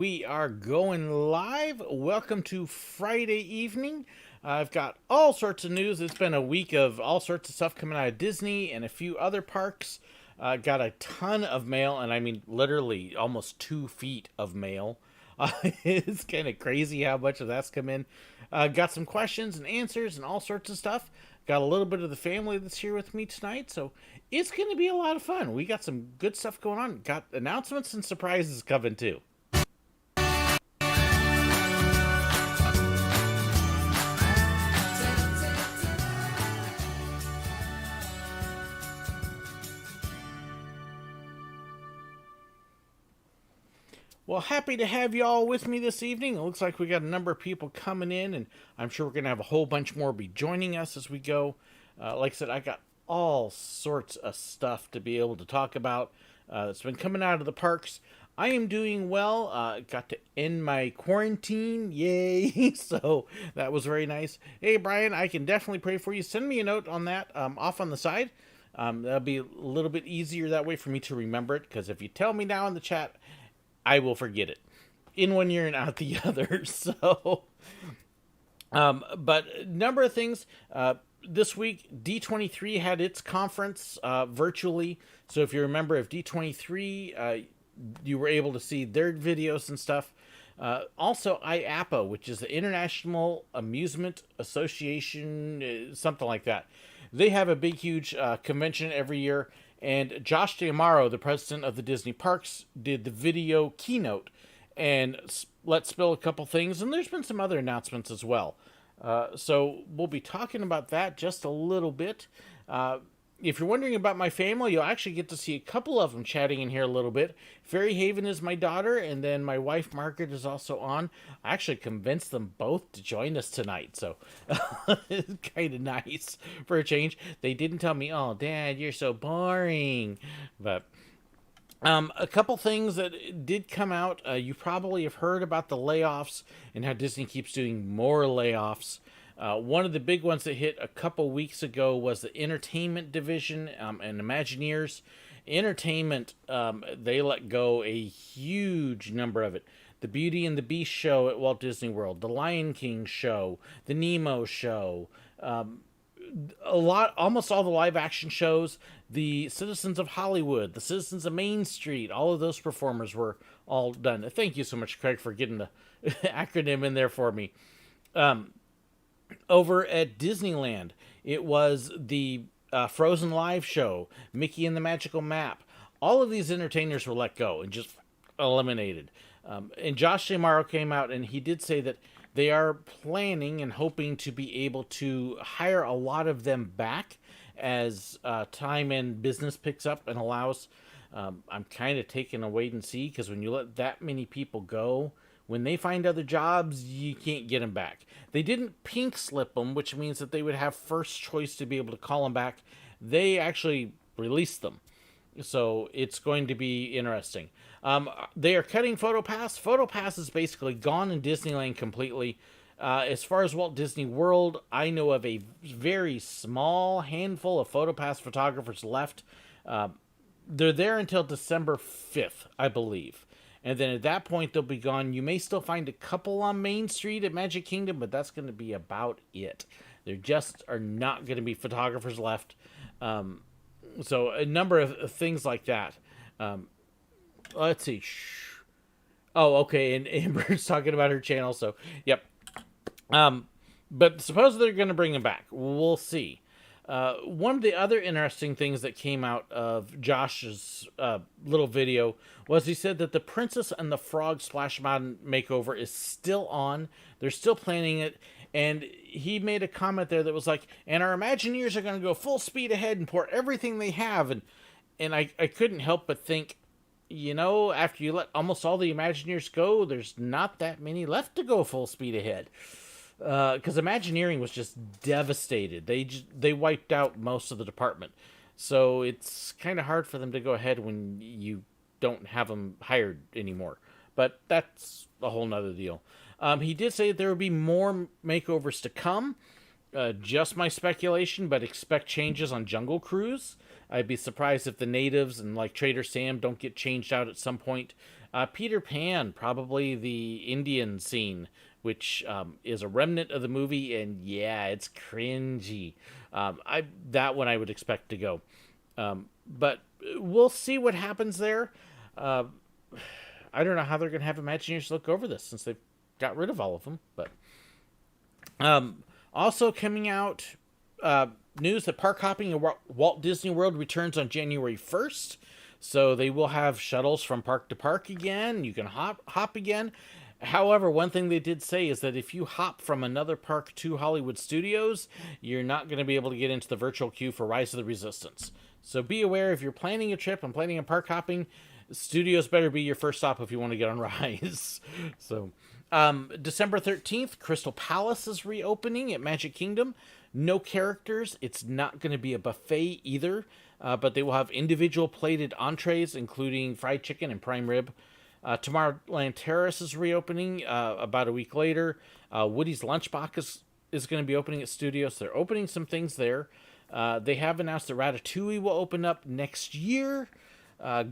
We are going live. Welcome to Friday evening. I've got all sorts of news. It's been a week of all sorts of stuff coming out of Disney and a few other parks. Got a ton of mail, and I mean literally almost 2 feet of mail. It's kind of crazy how much of that's come in. Got some questions and answers and all sorts of stuff. Got a little bit of the family that's here with me tonight, so it's going to be a lot of fun. We got some good stuff going on. Got announcements and surprises coming too. Well, happy to have you all with me this evening. It looks like we got a number of people coming in, and I'm sure we're going to have a whole bunch more be joining us as we go. Like I said, I got all sorts of stuff to be able to talk about that's been coming out of the parks. I am doing well. Got to end my quarantine. Yay. So that was very nice. Hey, Brian, I can definitely pray for you. Send me a note on that off on the side. That'll be a little bit easier that way for me to remember it, because if you tell me now in the chat, I will forget it in one ear and out the other. So, but number of things. This week, D23 had its conference virtually. So if you remember, if D23, you were able to see their videos and stuff. Also, IAAPA, which is the International Amusement Association, something like that. They have a big, huge convention every year. And Josh D'Amaro, the president of the Disney Parks, did the video keynote and let spill a couple things. And there's been some other announcements as well. So we'll be talking about that just a little bit. If you're wondering about my family, you'll actually get to see a couple of them chatting in here a little bit. Fairy Haven is my daughter, and then my wife Margaret is also on. I actually convinced them both to join us tonight, so it's kind of nice for a change. They didn't tell me, "Oh, Dad, you're so boring," but a couple things that did come out. You probably have heard about the layoffs and how Disney keeps doing more layoffs. One of the big ones that hit a couple weeks ago was the entertainment division and Imagineers. Entertainment, they let go a huge number of it. The Beauty and the Beast show at Walt Disney World, the Lion King show, the Nemo show, almost all the live action shows, the Citizens of Hollywood, the Citizens of Main Street, all of those performers were all done. Thank you so much, Craig, for getting the acronym in there for me. Over at Disneyland, it was the Frozen Live show, Mickey and the Magical Map. All of these entertainers were let go and just eliminated. And Josh D'Amaro came out and he did say that they are planning and hoping to be able to hire a lot of them back as time and business picks up and allows. I'm kind of taking a wait and see, because when you let that many people go, when they find other jobs, you can't get them back. They didn't pink slip them, which means that they would have first choice to be able to call them back. They actually released them. So it's going to be interesting. They are cutting PhotoPass. PhotoPass is basically gone in Disneyland completely. As far as Walt Disney World, I know of a very small handful of PhotoPass photographers left. They're there until December 5th, I believe. And then at that point, they'll be gone. You may still find a couple on Main Street at Magic Kingdom, but that's going to be about it. There just are not going to be photographers left. So a number of things like that. Let's see. Oh, okay. And Amber's talking about her channel. So, yep. But supposedly they're going to bring them back. We'll see. One of the other interesting things that came out of Josh's little video was he said that the Princess and the Frog Splash Mountain makeover is still on. They're still planning it. And he made a comment there that was like, and our Imagineers are going to go full speed ahead and pour everything they have. And I couldn't help but think, after you let almost all the Imagineers go, there's not that many left to go full speed ahead. Because Imagineering was just devastated. They wiped out most of the department. So it's kind of hard for them to go ahead when you don't have them hired anymore. But that's a whole nother deal. He did say that there will be more makeovers to come. Just my speculation, but expect changes on Jungle Cruise. I'd be surprised if the natives and like Trader Sam don't get changed out at some point. Peter Pan, probably the Indian scene, which is a remnant of the movie, and yeah, it's cringy. That one I would expect to go, but we'll see what happens there. Uh, I don't know how they're going to have Imagineers look over this since they've got rid of all of them. But also coming out, news that park hopping at Walt Disney World returns on January 1st. So they will have shuttles from park to park again. You can hop again. However, one thing they did say is that if you hop from another park to Hollywood Studios, you're not going to be able to get into the virtual queue for Rise of the Resistance. So be aware if you're planning a trip and planning on park hopping, Studios better be your first stop if you want to get on Rise. So, December 13th, Crystal Palace is reopening at Magic Kingdom. No characters. It's not going to be a buffet either, but they will have individual plated entrees, including fried chicken and prime rib. Tomorrowland Terrace is reopening about a week later. Woody's Lunchbox is going to be opening at Studios. They're opening some things there. They have announced that Ratatouille will open up next year.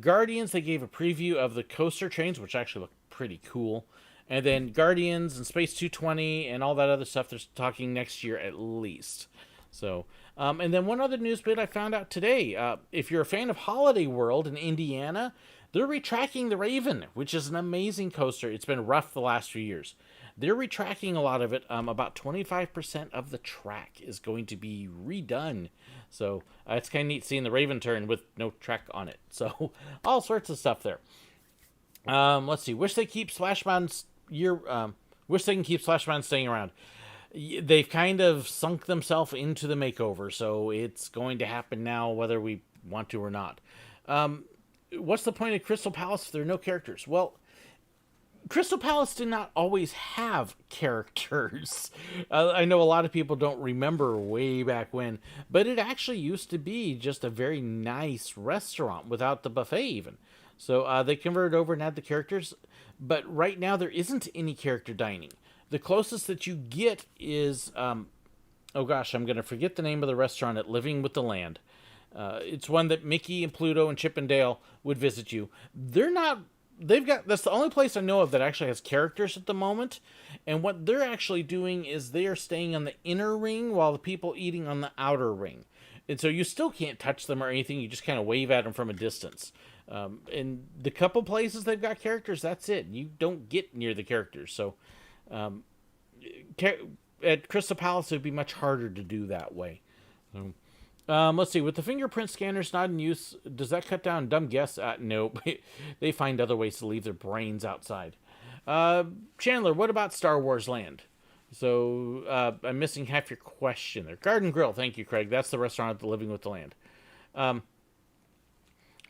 Guardians, they gave a preview of the coaster trains, which actually look pretty cool. And then Guardians and Space 220 and all that other stuff, they're talking next year at least. So, and then one other news bit I found out today. If you're a fan of Holiday World in Indiana, they're retracting the Raven, which is an amazing coaster. It's been rough the last few years. They're retracting a lot of it. About 25% of the track is going to be redone. So it's kind of neat seeing the Raven turn with no track on it. So all sorts of stuff there. Let's see. Wish they keep Splash Mountain wish they can keep Splash Mountain staying around. They've kind of sunk themselves into the makeover, so it's going to happen now whether we want to or not. What's the point of Crystal Palace if there are no characters? Well, Crystal Palace did not always have characters. I know a lot of people don't remember way back when, but it actually used to be just a very nice restaurant without the buffet even. So they converted over and had the characters, but right now there isn't any character dining. The closest that you get is, oh gosh, I'm going to forget the name of the restaurant at Living with the Land. It's one that Mickey and Pluto and Chip and Dale would visit you. That's the only place I know of that actually has characters at the moment. And what they're actually doing is they are staying on the inner ring while the people eating on the outer ring. And so you still can't touch them or anything. You just kind of wave at them from a distance. And the couple places they've got characters, that's it. You don't get near the characters. So at Crystal Palace, it would be much harder to do that way. So, let's see. With the fingerprint scanners not in use, does that cut down dumb guests? Nope. They find other ways to leave their brains outside. Chandler, what about Star Wars Land? So I'm missing half your question there. Garden Grill, thank you, Craig. That's the restaurant at the Living with the Land.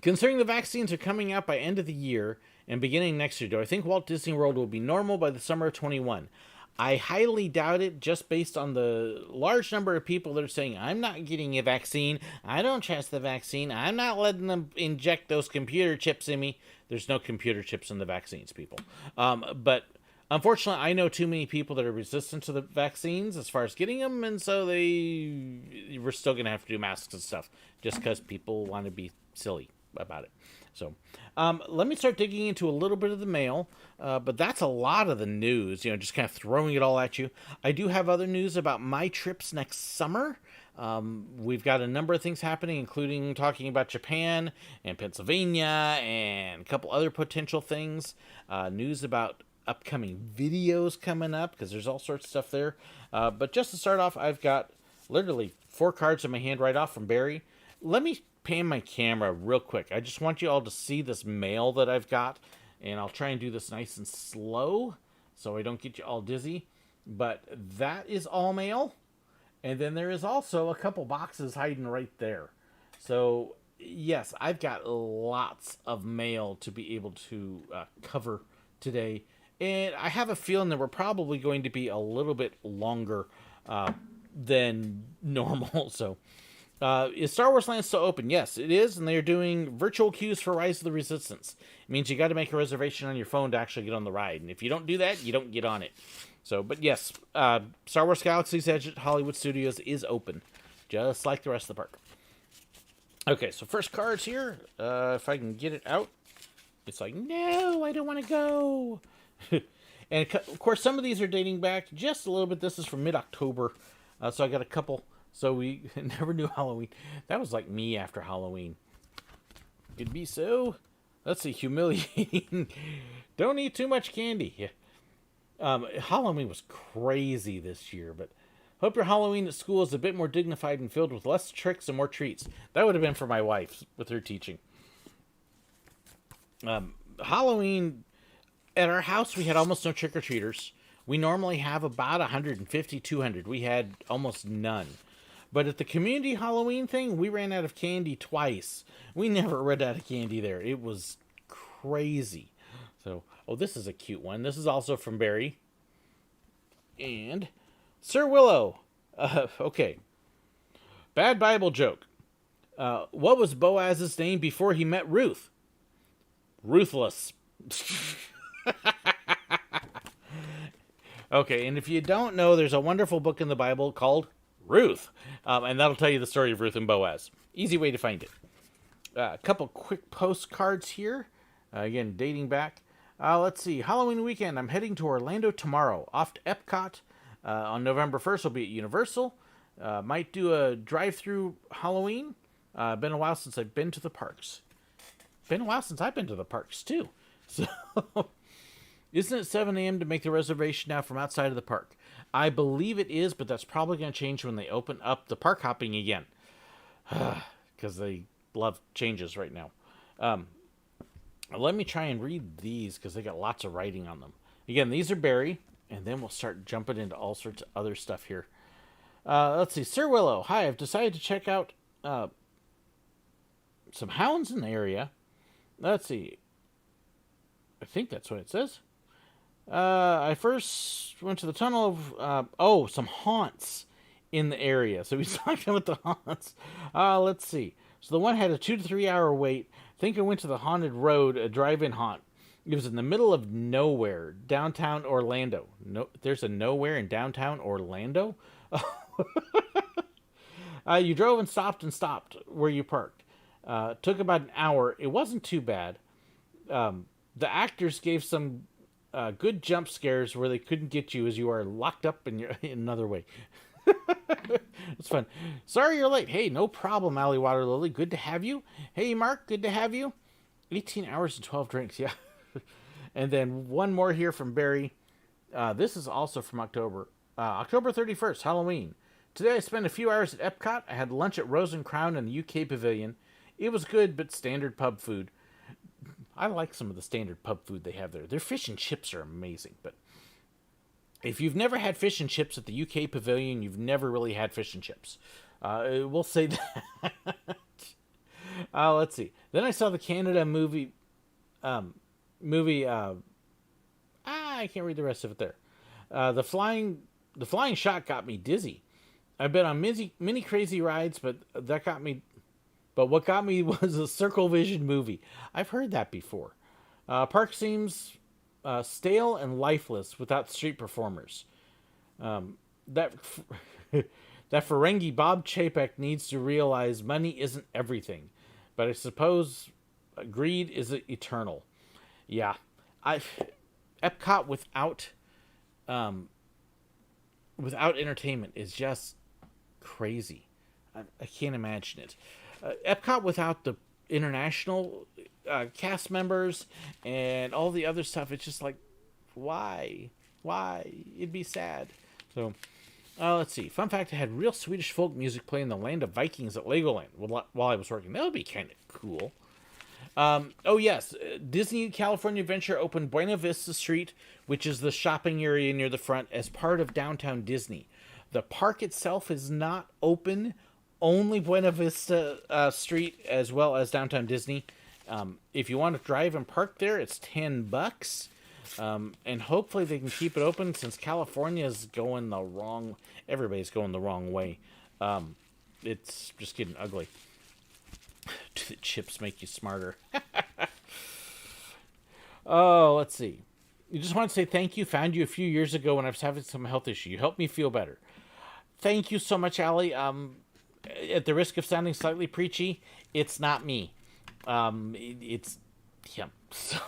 Considering the vaccines are coming out by end of the year and beginning next year, do I think Walt Disney World will be normal by the summer of 21? I highly doubt it, just based on the large number of people that are saying, I'm not getting a vaccine, I don't trust the vaccine, I'm not letting them inject those computer chips in me. There's no computer chips in the vaccines, people. But unfortunately, I know too many people that are resistant to the vaccines as far as getting them, and so we're still going to have to do masks and stuff, just because people want to be silly about it. So let me start digging into a little bit of the mail, but that's a lot of the news, just kind of throwing it all at you. I do have other news about my trips next summer. We've got a number of things happening, including talking about Japan and Pennsylvania and a couple other potential things. News about upcoming videos coming up, because there's all sorts of stuff there. But just to start off, I've got literally 4 cards in my hand right off from Barry. Let me pan my camera real quick. I just want you all to see this mail that I've got, and I'll try and do this nice and slow so I don't get you all dizzy. But that is all mail, and then there is also a couple boxes hiding right there. So yes, I've got lots of mail to be able to cover today, and I have a feeling that we're probably going to be a little bit longer than normal. So is Star Wars Land still open? Yes, it is, and they're doing virtual queues for Rise of the Resistance. It means you got to make a reservation on your phone to actually get on the ride, and if you don't do that, you don't get on it. So, but yes, Star Wars Galaxy's Edge at Hollywood Studios is open, just like the rest of the park. Okay, so first cards here, if I can get it out. It's like, no, I don't want to go. And of course, some of these are dating back just a little bit. This is from mid-October. So I got a couple. So we never knew Halloween. That was like me after Halloween. Could be so, let's see, humiliating. Don't eat too much candy. Halloween was crazy this year, but hope your Halloween at school is a bit more dignified and filled with less tricks and more treats. That would have been for my wife with her teaching. Halloween, at our house, we had almost no trick-or-treaters. We normally have about 150, 200. We had almost none. But at the community Halloween thing, we ran out of candy twice. We never ran out of candy there. It was crazy. So, oh, this is a cute one. This is also from Barry. And SirWillow. Okay. Bad Bible joke. What was Boaz's name before he met Ruth? Ruthless. Okay, and if you don't know, there's a wonderful book in the Bible called Ruth. And that'll tell you the story of Ruth and Boaz. Easy way to find it. A couple quick postcards here. Again, dating back. Let's see. Halloween weekend. I'm heading to Orlando tomorrow. Off to Epcot. On November 1st, I'll be at Universal. Might do a drive-through Halloween. Been a while since I've been to the parks. Been a while since I've been to the parks, too. So, isn't it 7 a.m. to make the reservation now from outside of the park? I believe it is, but that's probably going to change when they open up the park hopping again. Because they love changes right now. Let me try and read these because they got lots of writing on them. Again, these are Barry, and then we'll start jumping into all sorts of other stuff here. Let's see. SirWillow. Hi, I've decided to check out some hounds in the area. Let's see. I think that's what it says. I first went to the tunnel of, some haunts in the area. So he's talking about the haunts. Let's see. So the one had a 2 to 3 hour wait. I think I went to the Haunted Road, a drive-in haunt. It was in the middle of nowhere, downtown Orlando. No, there's a nowhere in downtown Orlando? You drove and stopped where you parked. Took about an hour. It wasn't too bad. The actors gave some good jump scares where they couldn't get you as you are locked up in another way. It's fun. Sorry you're late. Hey, no problem, Allie Water Lily. Good to have you. Hey, Mark, good to have you. 18 hours and 12 drinks, yeah. And then one more here from Barry. This is also from October. October 31st, Halloween. Today I spent a few hours at Epcot. I had lunch at Rose and Crown in the UK Pavilion. It was good, but standard pub food. I like some of the standard pub food they have there. Their fish and chips are amazing, but if you've never had fish and chips at the UK Pavilion, you've never really had fish and chips. We'll say that. Let's see. Then I saw the Canada movie. I can't read the rest of it there. The flying shot got me dizzy. I've been on many crazy rides, but what got me was a Circle Vision movie. I've heard that before. Park seems stale and lifeless without street performers. That Ferengi Bob Chapek needs to realize money isn't everything, but I suppose greed is eternal. Yeah, Epcot without entertainment is just crazy. I can't imagine it. Epcot without the international cast members and all the other stuff, it's just like, why? It'd be sad. So, let's see. Fun fact, I had real Swedish folk music playing in the Land of Vikings at Legoland while I was working. That would be kind of cool. Oh, yes. Disney California Adventure opened Buena Vista Street, which is the shopping area near the front, as part of downtown Disney. The park itself is not open, only Buena Vista Street as well as downtown Disney. If you want to drive and park there, it's $10. And hopefully they can keep it open since California is everybody's going the wrong way. It's just getting ugly. Do the chips make you smarter? Oh, let's see. You just want to say thank you. Found you a few years ago when I was having some health issue. You helped me feel better. Thank you so much, Allie. At the risk of sounding slightly preachy, it's not me. It's him. So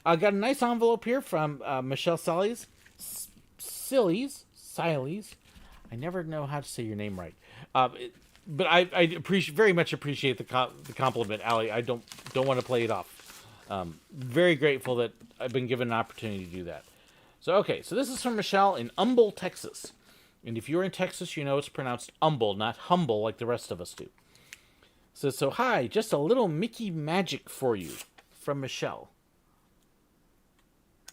I got a nice envelope here from Michelle Siles. I never know how to say your name right. But I very much appreciate the compliment, Allie. I don't want to play it off. Very grateful that I've been given an opportunity to do that. So okay, so this is from Michelle in Humble, Texas. And if you're in Texas, you know it's pronounced humble, not humble like the rest of us do. So hi, just a little Mickey magic for you from Michelle.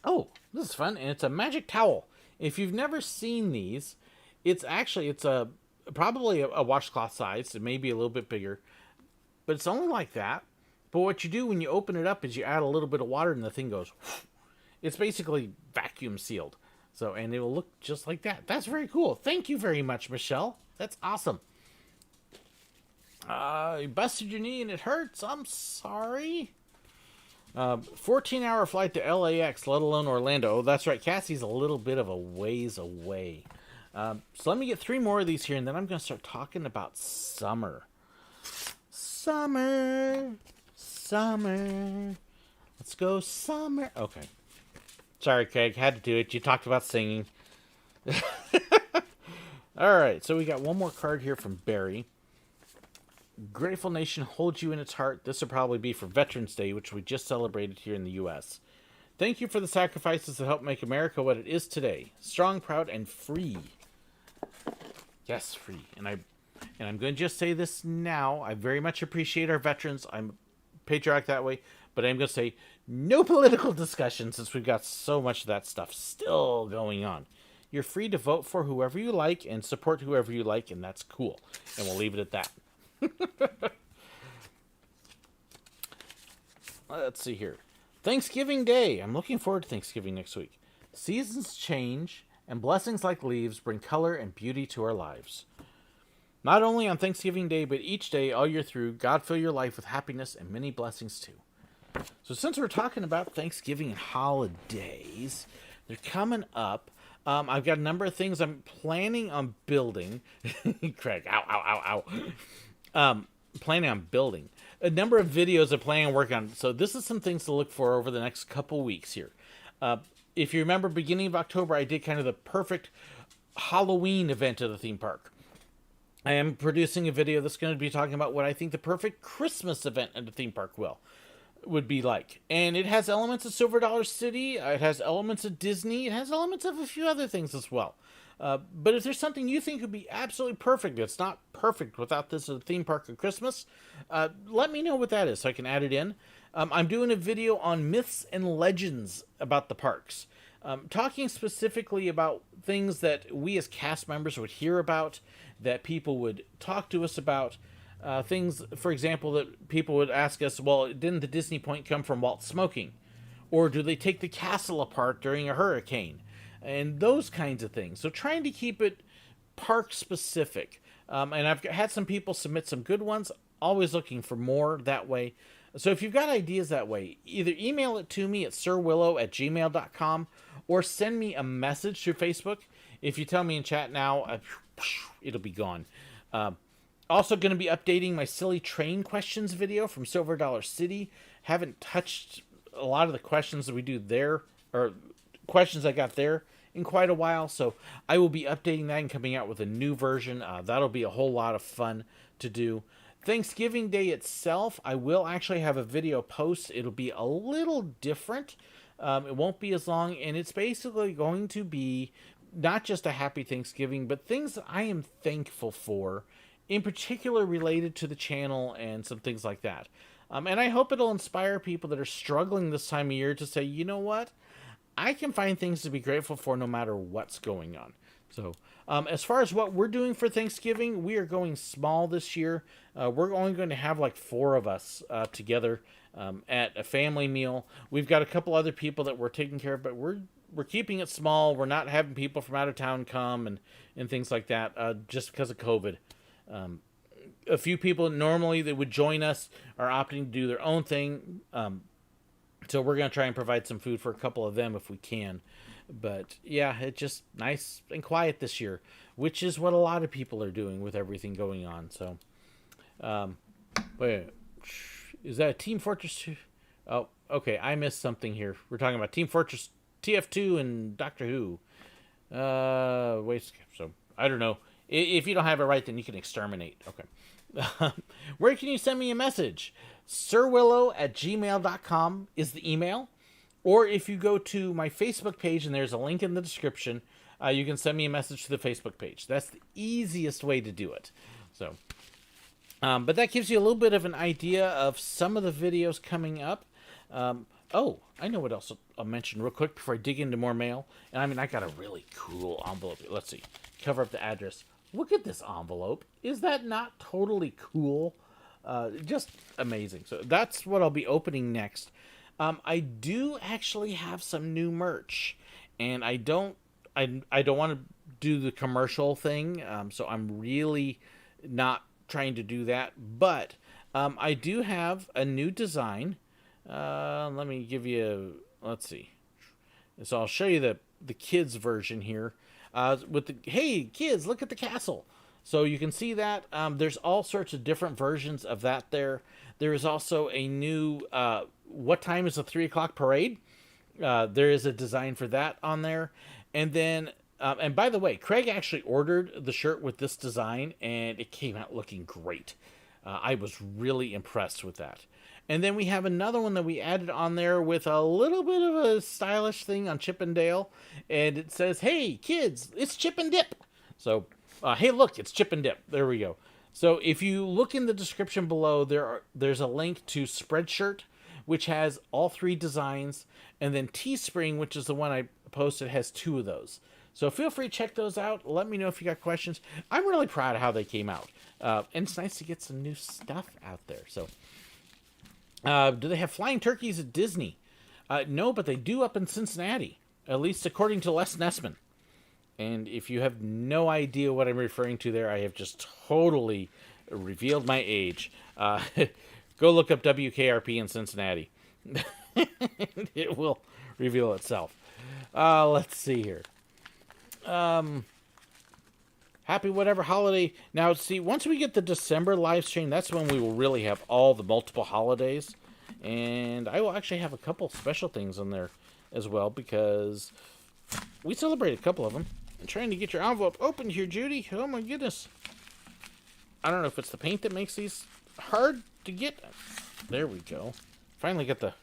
Oh, this is fun, and it's a magic towel. If you've never seen these, it's probably a washcloth size. It may be a little bit bigger, but it's only like that. But what you do when you open it up is you add a little bit of water, and the thing goes. It's basically vacuum sealed. So, and it will look just like that. That's very cool. Thank you very much, Michelle. That's awesome. You busted your knee and it hurts. I'm sorry. 14-hour flight to LAX, let alone Orlando. Oh, that's right. Cassie's a little bit of a ways away. So let me get 3 more of these here, and then I'm going to start talking about summer. Summer. Let's go summer. Okay. Sorry, Craig. Had to do it. You talked about singing. All right. So we got one more card here from Barry. Grateful Nation holds you in its heart. This will probably be for Veterans Day, which we just celebrated here in the U.S. Thank you for the sacrifices that helped make America what it is today. Strong, proud, and free. Yes, free. And I'm going to just say this now. I very much appreciate our veterans. I'm patriotic that way. But I'm going to say no political discussion since we've got so much of that stuff still going on. You're free to vote for whoever you like and support whoever you like, and that's cool. And we'll leave it at that. Let's see here. Thanksgiving Day. I'm looking forward to Thanksgiving next week. Seasons change, and blessings like leaves bring color and beauty to our lives. Not only on Thanksgiving Day, but each day all year through, God fill your life with happiness and many blessings too. So since we're talking about Thanksgiving and holidays, they're coming up. I've got a number of things I'm planning on building. Craig, ow. Planning on building. A number of videos I'm planning on working on. So this is some things to look for over the next couple weeks here. If you remember, beginning of October, I did kind of the perfect Halloween event at the theme park. I am producing a video that's going to be talking about what I think the perfect Christmas event at the theme park would be like. And it has elements of Silver Dollar City. It has elements of Disney. It has elements of a few other things as well. But if there's something you think would be absolutely perfect, it's not perfect without this at the theme park at Christmas, let me know what that is so I can add it in. I'm doing a video on myths and legends about the parks. Talking specifically about things that we as cast members would hear about, that people would talk to us about. Things, for example, that people would ask us, well, didn't the Disney point come from Walt smoking? Or do they take the castle apart during a hurricane? And those kinds of things. So trying to keep it park specific. And I've had some people submit some good ones. Always looking for more that way. So if you've got ideas that way, either email it to me at SirWillow@gmail.com or send me a message through Facebook. If you tell me in chat now, it'll be gone. Also going to be updating my silly train questions video from Silver Dollar City. Haven't touched a lot of the questions that we do there, or questions I got there, in quite a while. So I will be updating that and coming out with a new version. That'll be a whole lot of fun to do. Thanksgiving Day itself, I will actually have a video post. It'll be a little different. It won't be as long, and it's basically going to be not just a happy Thanksgiving, but things that I am thankful for, in particular related to the channel and some things like that. And I hope it'll inspire people that are struggling this time of year to say, you know what? I can find things to be grateful for no matter what's going on. So as far as what we're doing for Thanksgiving, we are going small this year. We're only going to have like 4 of us together at a family meal. We've got a couple other people that we're taking care of, but we're keeping it small. We're not having people from out of town come and things like that just because of COVID. A few people normally that would join us are opting to do their own thing. So we're going to try and provide some food for a couple of them if we can. But yeah, it's just nice and quiet this year, which is what a lot of people are doing with everything going on. So, wait, is that a Team Fortress 2? Oh, okay. I missed something here. We're talking about Team Fortress TF2 and Doctor Who. Wait. So I don't know. If you don't have it right, then you can exterminate. Okay. Where can you send me a message? SirWillow@gmail.com is the email. Or if you go to my Facebook page and there's a link in the description, you can send me a message to the Facebook page. That's the easiest way to do it. So, but that gives you a little bit of an idea of some of the videos coming up. Oh, I know what else I'll mention real quick before I dig into more mail. And I mean, I got a really cool envelope. Let's see. Cover up the address. Look at this envelope. Is that not totally cool? Just amazing. So that's what I'll be opening next. I do actually have some new merch, and I don't want to do the commercial thing. So I'm really not trying to do that, but I do have a new design. Let me give you. Let's see. So I'll show you the kids version here. With the hey kids, look at the castle. So you can see that there's all sorts of different versions of that there. There is also a new what time is the 3:00 parade? There is a design for that on there. And then and by the way, Craig actually ordered the shirt with this design and it came out looking great. I was really impressed with that. And then we have another one that we added on there with a little bit of a stylish thing on Chip and Dale. And it says, hey, kids, it's Chip and Dip. So, hey, look, it's Chip and Dip. There we go. So if you look in the description below, there's a link to Spreadshirt, which has all 3 designs. And then Teespring, which is the one I posted, has 2 of those. So feel free to check those out. Let me know if you got questions. I'm really proud of how they came out. And it's nice to get some new stuff out there. So, do they have flying turkeys at Disney? No, but they do up in Cincinnati, at least according to Les Nessman. And if you have no idea what I'm referring to there, I have just totally revealed my age. Go look up WKRP in Cincinnati. It will reveal itself. Let's see here. Happy whatever holiday. Now, see, once we get the December live stream, that's when we will really have all the multiple holidays. And I will actually have a couple special things on there as well, because we celebrate a couple of them. I'm trying to get your envelope open here, Judy. Oh, my goodness. I don't know if it's the paint that makes these hard to get. There we go. Finally got the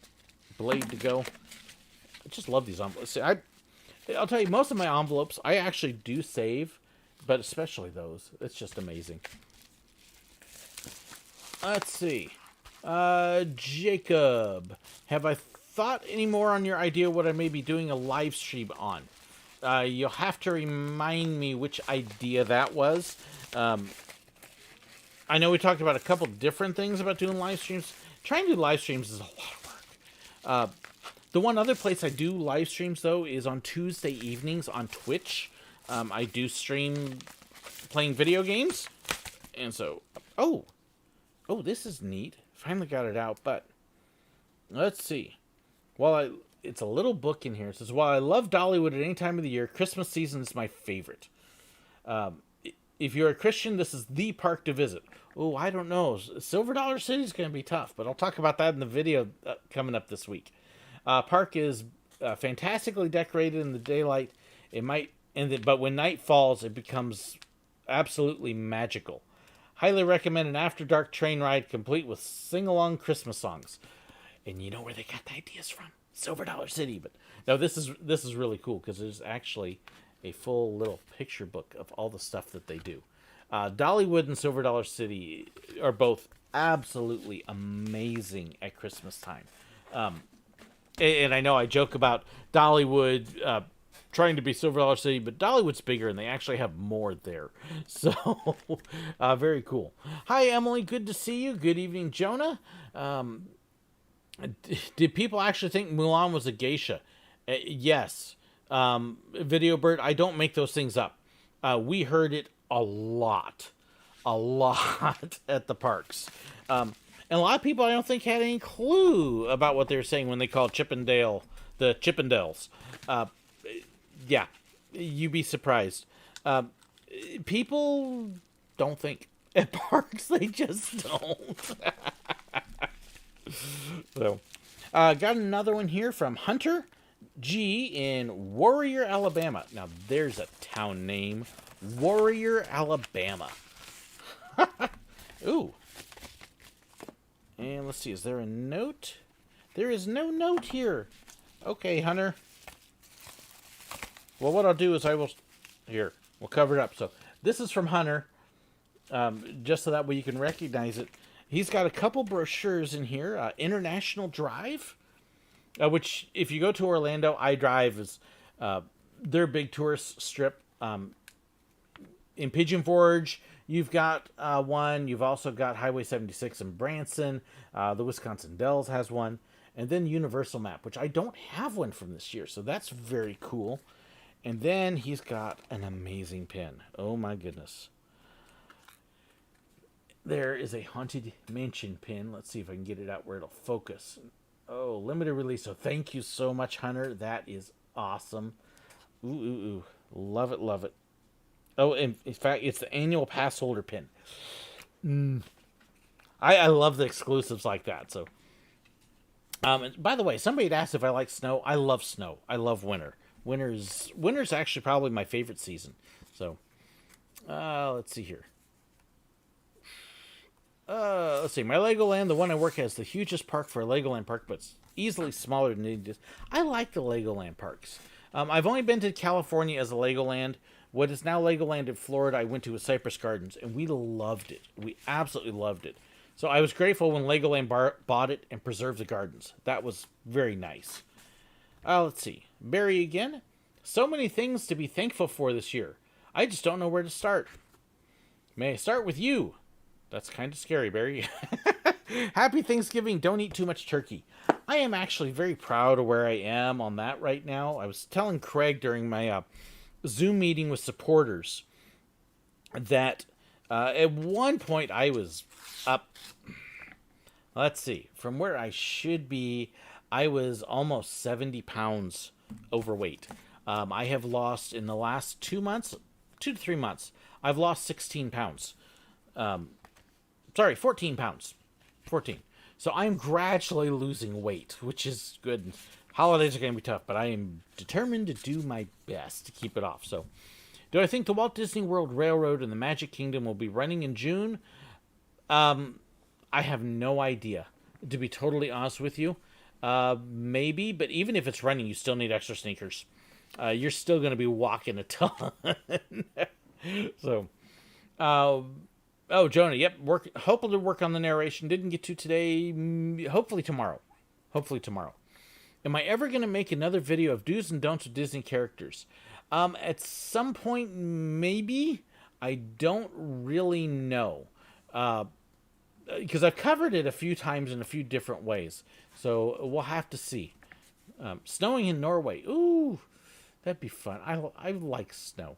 blade to go. I just love these envelopes. See, I'll tell you, most of my envelopes I actually do save, but especially those. It's just amazing. Let's see. Jacob, have I thought any more on your idea what I may be doing a live stream on? You'll have to remind me which idea that was. I know we talked about a couple different things about doing live streams. Trying to do live streams is a lot of work. The one other place I do live streams, though, is on Tuesday evenings on Twitch. I do stream playing video games. And so, oh, this is neat. Finally got it out, but let's see. It's a little book in here. It says, while I love Dollywood at any time of the year, Christmas season is my favorite. If you're a Christian, this is the park to visit. Oh, I don't know. Silver Dollar City is going to be tough, but I'll talk about that in the video coming up this week. Park is fantastically decorated in the daylight. But when night falls, it becomes absolutely magical. Highly recommend an after dark train ride complete with sing-along Christmas songs. And you know where they got the ideas from? Silver Dollar City. But no, this is really cool because there's actually a full little picture book of all the stuff that they do. Dollywood and Silver Dollar City are both absolutely amazing at Christmas time. And I know I joke about Dollywood trying to be Silver Dollar City, but Dollywood's bigger and they actually have more there. So, very cool. Hi, Emily. Good to see you. Good evening, Jonah. Did people actually think Mulan was a geisha? Yes. Video Bird, I don't make those things up. We heard it a lot at the parks. And a lot of people I don't think had any clue about what they were saying when they called Chippendale the Chippendales. Yeah, you'd be surprised. People don't think at parks. They just don't. So, Got another one here from Hunter G in Warrior, Alabama. Now, there's a town name. Warrior, Alabama. Ooh. And let's see, is there a note? There is no note here. Okay, Hunter. Well, what I'll do is here, we'll cover it up. So, this is from Hunter, just so that way you can recognize it. He's got a couple brochures in here. International Drive, which, if you go to Orlando, iDrive is their big tourist strip. In Pigeon Forge, you've got one. You've also got Highway 76 in Branson. The Wisconsin Dells has one. And then Universal Map, which I don't have one from this year, so that's very cool. And then he's got an amazing pin. Oh my goodness. There is a Haunted Mansion pin. Let's see if I can get it out where it'll focus. Oh, limited release. So thank you so much, Hunter. That is awesome. Ooh, ooh, ooh. Love it, love it. Oh, and in fact, it's the annual pass holder pin. I love the exclusives like that. So, and by the way, somebody had asked if I like snow. I love snow. I love winter. Winter's actually probably my favorite season. So, let's see here. Let's see. My Legoland, the one I work at, is the hugest park for a Legoland park, but it's easily smaller than it is. I like the Legoland parks. I've only been to California as a Legoland. What is now Legoland in Florida, I went to with Cypress Gardens, and we loved it. We absolutely loved it. So I was grateful when Legoland bought it and preserved the gardens. That was very nice. Let's see. Barry again. So many things to be thankful for this year. I just don't know where to start. May I start with you? That's kind of scary, Barry. Happy Thanksgiving. Don't eat too much turkey. I am actually very proud of where I am on that right now. I was telling Craig during my Zoom meeting with supporters that at one point I was up. Let's see. From where I should be, I was almost 70 pounds overweight. I have lost in the last 2 months, 2 to 3 months, I've lost 16 pounds. 14 pounds. 14. So I'm gradually losing weight, which is good. Holidays are going to be tough, but I am determined to do my best to keep it off. So, do I think the Walt Disney World Railroad and the Magic Kingdom will be running in June? I have no idea, to be totally honest with you. Maybe, but even if it's running, you still need extra sneakers. You're still going to be walking a ton. So, oh, Jonah, yep, hopefully work on the narration. Didn't get to today. Hopefully tomorrow. Am I ever going to make another video of do's and don'ts with Disney characters? At some point, maybe. I don't really know. Because I've covered it a few times in a few different ways. So we'll have to see. Snowing in Norway. Ooh, that'd be fun. I like snow.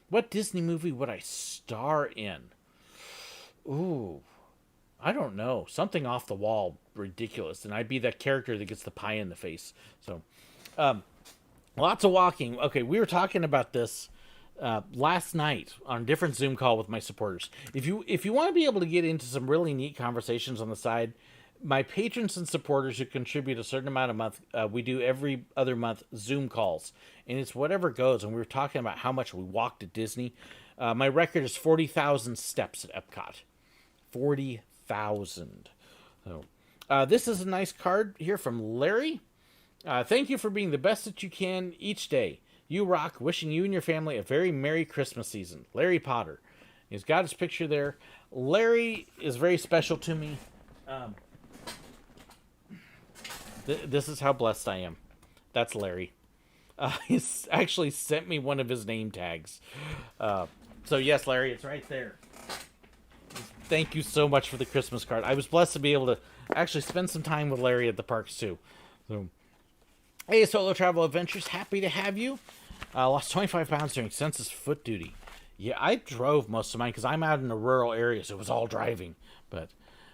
What Disney movie would I star in? Ooh, I don't know. Something off the wall, ridiculous. And I'd be that character that gets the pie in the face. So, lots of walking. Okay, we were talking about this last night on a different Zoom call with my supporters. If you want to be able to get into some really neat conversations on the side, my patrons and supporters who contribute a certain amount a month, we do every other month Zoom calls. And it's whatever goes. And we were talking about how much we walked at Disney. My record is 40,000 steps at Epcot. 40,000. So, this is a nice card here from Larry. Thank you for being the best that you can each day. You rock. Wishing you and your family a very Merry Christmas season. Larry Potter. He's got his picture there. Larry is very special to me. This is how blessed I am. That's Larry. He's actually sent me one of his name tags. So yes, Larry, it's right there. Thank you so much for the Christmas card. I was blessed to be able to actually spend some time with Larry at the parks too. So, hey, Solo Travel Adventures, happy to have you. Lost 25 pounds during census foot duty. Yeah, I drove most of mine because I'm out in a rural area, so it was all driving. But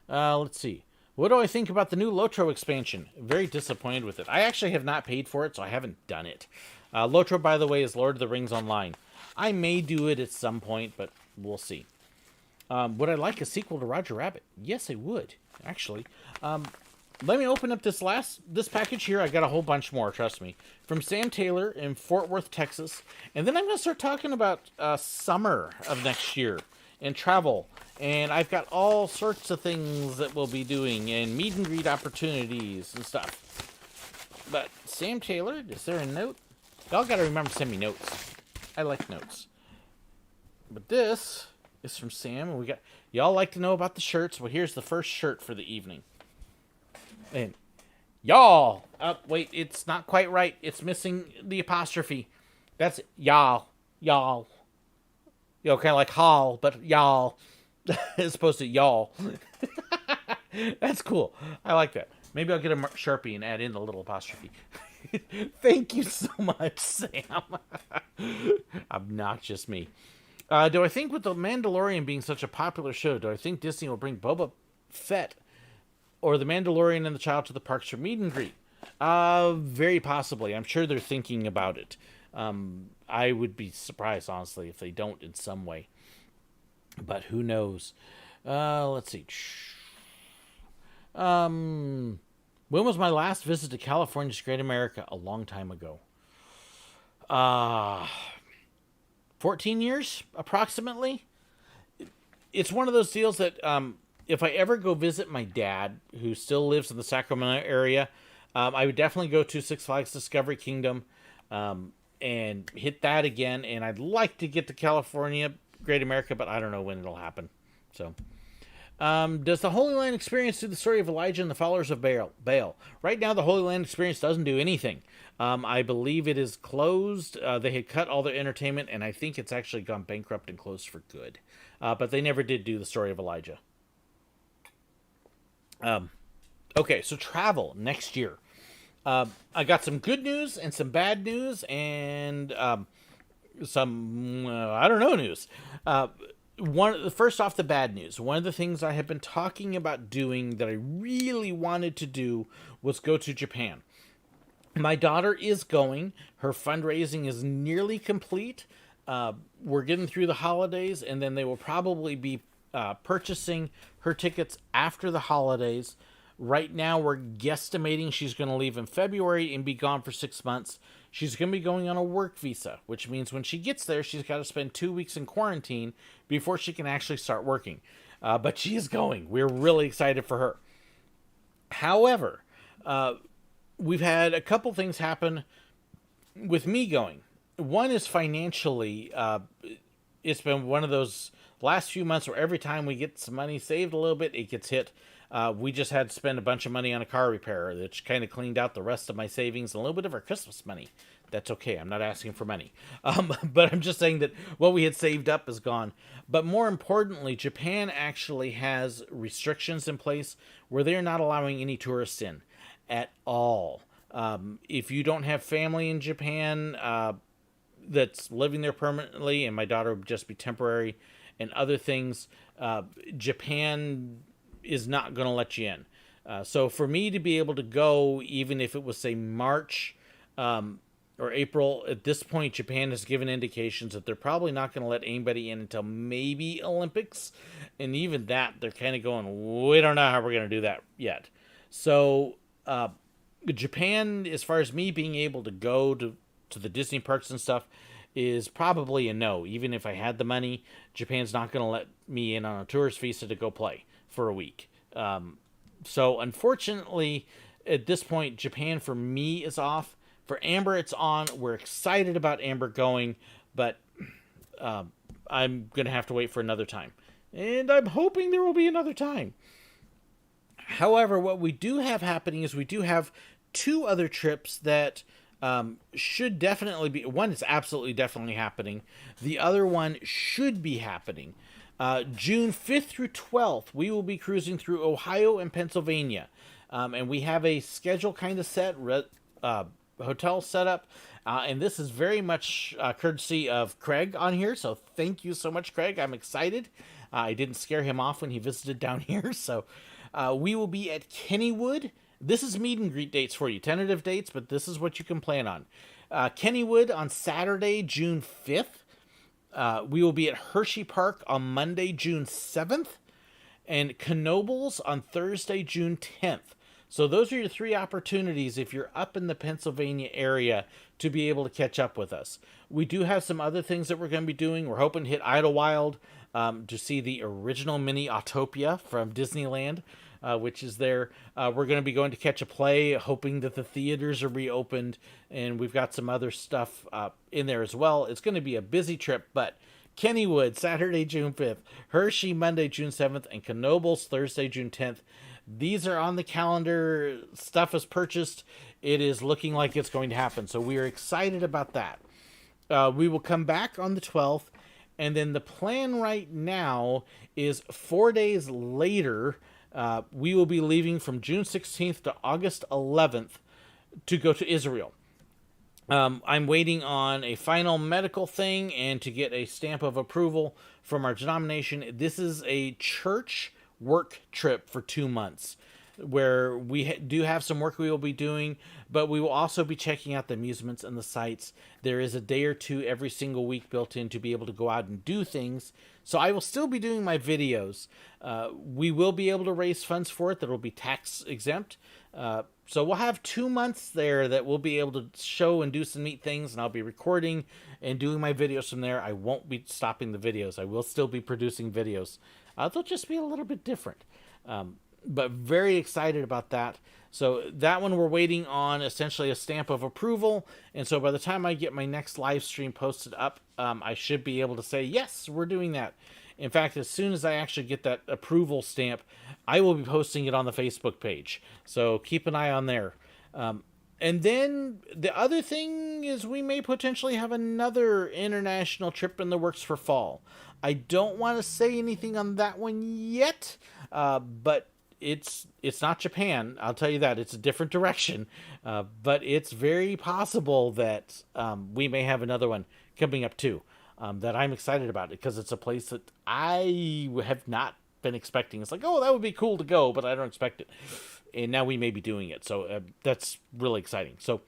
let's see. What do I think about the new Lotro expansion? Very disappointed with it. I actually have not paid for it, so I haven't done it. Lotro, by the way, is Lord of the Rings Online. I may do it at some point, but we'll see. Would I like a sequel to Roger Rabbit? Yes, I would, actually. let me open up this package here. I got a whole bunch more, trust me. From Sam Taylor in Fort Worth, Texas. And then I'm going to start talking about summer of next year and travel. And I've got all sorts of things that we'll be doing and meet and greet opportunities and stuff. But Sam Taylor, is there a note? Y'all got to remember to send me notes. I like notes. But this is from Sam. And y'all like to know about the shirts. Well, here's the first shirt for the evening. And y'all. Wait, it's not quite right. It's missing the apostrophe. That's y'all. Y'all. You know, kind of like hall, but y'all. As opposed to y'all. That's cool. I like that. Maybe I'll get a Sharpie and add in the little apostrophe. Thank you so much, Sam. Obnoxious me. Do I think with The Mandalorian being such a popular show, do I think Disney will bring Boba Fett or The Mandalorian and the Child to the parks for meet and greet? Very possibly. I'm sure they're thinking about it. I would be surprised, honestly, if they don't in some way. But who knows? Let's see. When was my last visit to California's Great America? A long time ago. 14 years, approximately. It's one of those deals that if I ever go visit my dad, who still lives in the Sacramento area, I would definitely go to Six Flags Discovery Kingdom and hit that again. And I'd like to get to California Great America, but I don't know when it'll happen. So, does the Holy Land Experience do the story of Elijah and the followers of Baal? Right now, the Holy Land Experience doesn't do anything. I believe it is closed. They had cut all their entertainment, and I think it's actually gone bankrupt and closed for good. But they never did do the story of Elijah. Okay, so travel next year. I got some good news and some bad news and some I don't know news. First off, the bad news. One of the things I have been talking about doing that I really wanted to do was go to Japan. My daughter is going. Her fundraising is nearly complete. We're getting through the holidays, and then they will probably be purchasing her tickets after the holidays. Right now, we're guesstimating she's going to leave in February and be gone for 6 months. She's going to be going on a work visa, which means when she gets there, she's got to spend 2 weeks in quarantine before she can actually start working. But she is going. We're really excited for her. However, we've had a couple things happen with me going. One is financially. It's been one of those last few months where every time we get some money saved a little bit, it gets hit. We just had to spend a bunch of money on a car repair, which kind of cleaned out the rest of my savings and a little bit of our Christmas money. That's okay. I'm not asking for money. But I'm just saying that what we had saved up is gone. But more importantly, Japan actually has restrictions in place where they're not allowing any tourists in at all. If you don't have family in Japan that's living there permanently, and my daughter would just be temporary, and other things, Japan is not going to let you in. So for me to be able to go, even if it was, say, March or April, at this point, Japan has given indications that they're probably not going to let anybody in until maybe Olympics. And even that, they're kind of going, we don't know how we're going to do that yet. So Japan, as far as me being able to go to the Disney parks and stuff, is probably a no. Even if I had the money, Japan's not going to let me in on a tourist visa to go play for a week. So unfortunately, at this point, Japan for me is off. For Amber, it's on. We're excited about Amber going, but I'm going to have to wait for another time. And I'm hoping there will be another time. However, what we do have happening is we do have 2 other trips that should definitely be. One is absolutely definitely happening. The other one should be happening. June 5th through 12th, we will be cruising through Ohio and Pennsylvania. And we have a schedule kind of set, hotel set up. And this is very much courtesy of Craig on here. So thank you so much, Craig. I'm excited. I didn't scare him off when he visited down here. So we will be at Kennywood. This is meet and greet dates for you. Tentative dates, but this is what you can plan on. Kennywood on Saturday, June 5th. We will be at Hershey Park on Monday, June 7th. And Knoebels on Thursday, June 10th. So those are your 3 opportunities if you're up in the Pennsylvania area to be able to catch up with us. We do have some other things that we're going to be doing. We're hoping to hit Idlewild to see the original mini Autopia from Disneyland, which is there. We're going to be going to catch a play, hoping that the theaters are reopened, and we've got some other stuff in there as well. It's going to be a busy trip, but Kennywood, Saturday, June 5th, Hershey, Monday, June 7th, and Knoebels, Thursday, June 10th. These are on the calendar. Stuff is purchased. It is looking like it's going to happen. So we are excited about that. We will come back on the 12th. And then the plan right now is 4 days later, we will be leaving from June 16th to August 11th to go to Israel. I'm waiting on a final medical thing and to get a stamp of approval from our denomination. This is a church work trip for 2 months where we do have some work we will be doing, but we will also be checking out the amusements and the sites. There is a day or two every single week built in to be able to go out and do things. So I will still be doing my videos. We will be able to raise funds for it that will be tax exempt. So we'll have 2 months there that we'll be able to show and do some neat things, and I'll be recording and doing my videos from there. I won't be stopping the videos. I will still be producing videos. They'll just be a little bit different. But very excited about that. So that one we're waiting on essentially a stamp of approval. And so by the time I get my next live stream posted up, I should be able to say, yes, we're doing that. In fact, as soon as I actually get that approval stamp, I will be posting it on the Facebook page. So keep an eye on there. And then the other thing is we may potentially have another international trip in the works for fall. I don't want to say anything on that one yet, but it's not Japan. I'll tell you that. It's a different direction, but it's very possible that we may have another one coming up too, that I'm excited about because it's a place that I have not been expecting. It's like, oh, that would be cool to go, but I don't expect it. And now we may be doing it. So that's really exciting. So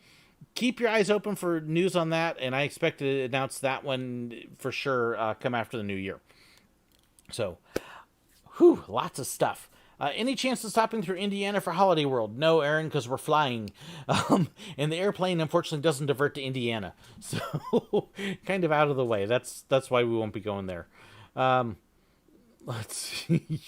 keep your eyes open for news on that. And I expect to announce that one for sure come after the new year. So, lots of stuff. Any chance of stopping through Indiana for Holiday World? No, Aaron, because we're flying. And the airplane, unfortunately, doesn't divert to Indiana. So, kind of out of the way. That's why we won't be going there. Let's see.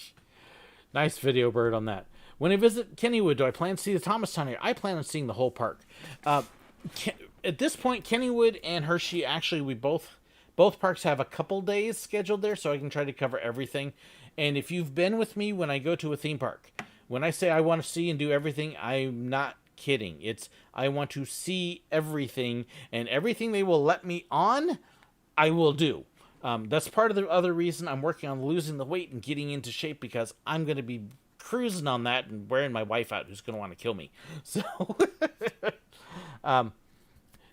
Nice video, Bird, on that. When I visit Kennywood, do I plan to see the Thomastown area? I plan on seeing the whole park. At this point, Kennywood and Hershey, actually, we both parks have a couple days scheduled there, so I can try to cover everything. And if you've been with me when I go to a theme park, when I say I want to see and do everything, I'm not kidding. It's I want to see everything, and everything they will let me on, I will do. That's part of the other reason I'm working on losing the weight and getting into shape, because I'm going to be cruising on that and wearing my wife out, who's going to want to kill me. So,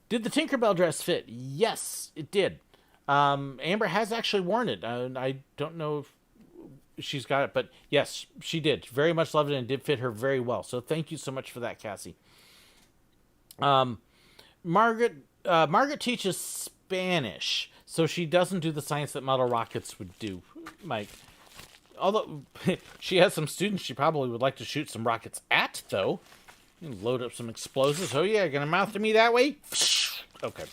did the Tinkerbell dress fit? Yes, it did. Amber has actually worn it. I don't know if she's got it, but yes, she did. Very much loved it and did fit her very well. So thank you so much for that, Cassie. Margaret teaches Spanish, so she doesn't do the science that model rockets would do, Mike. Although she has some students she probably would like to shoot some rockets at, though. Load up some explosives. Oh, yeah, gonna mouth to me that way? Okay.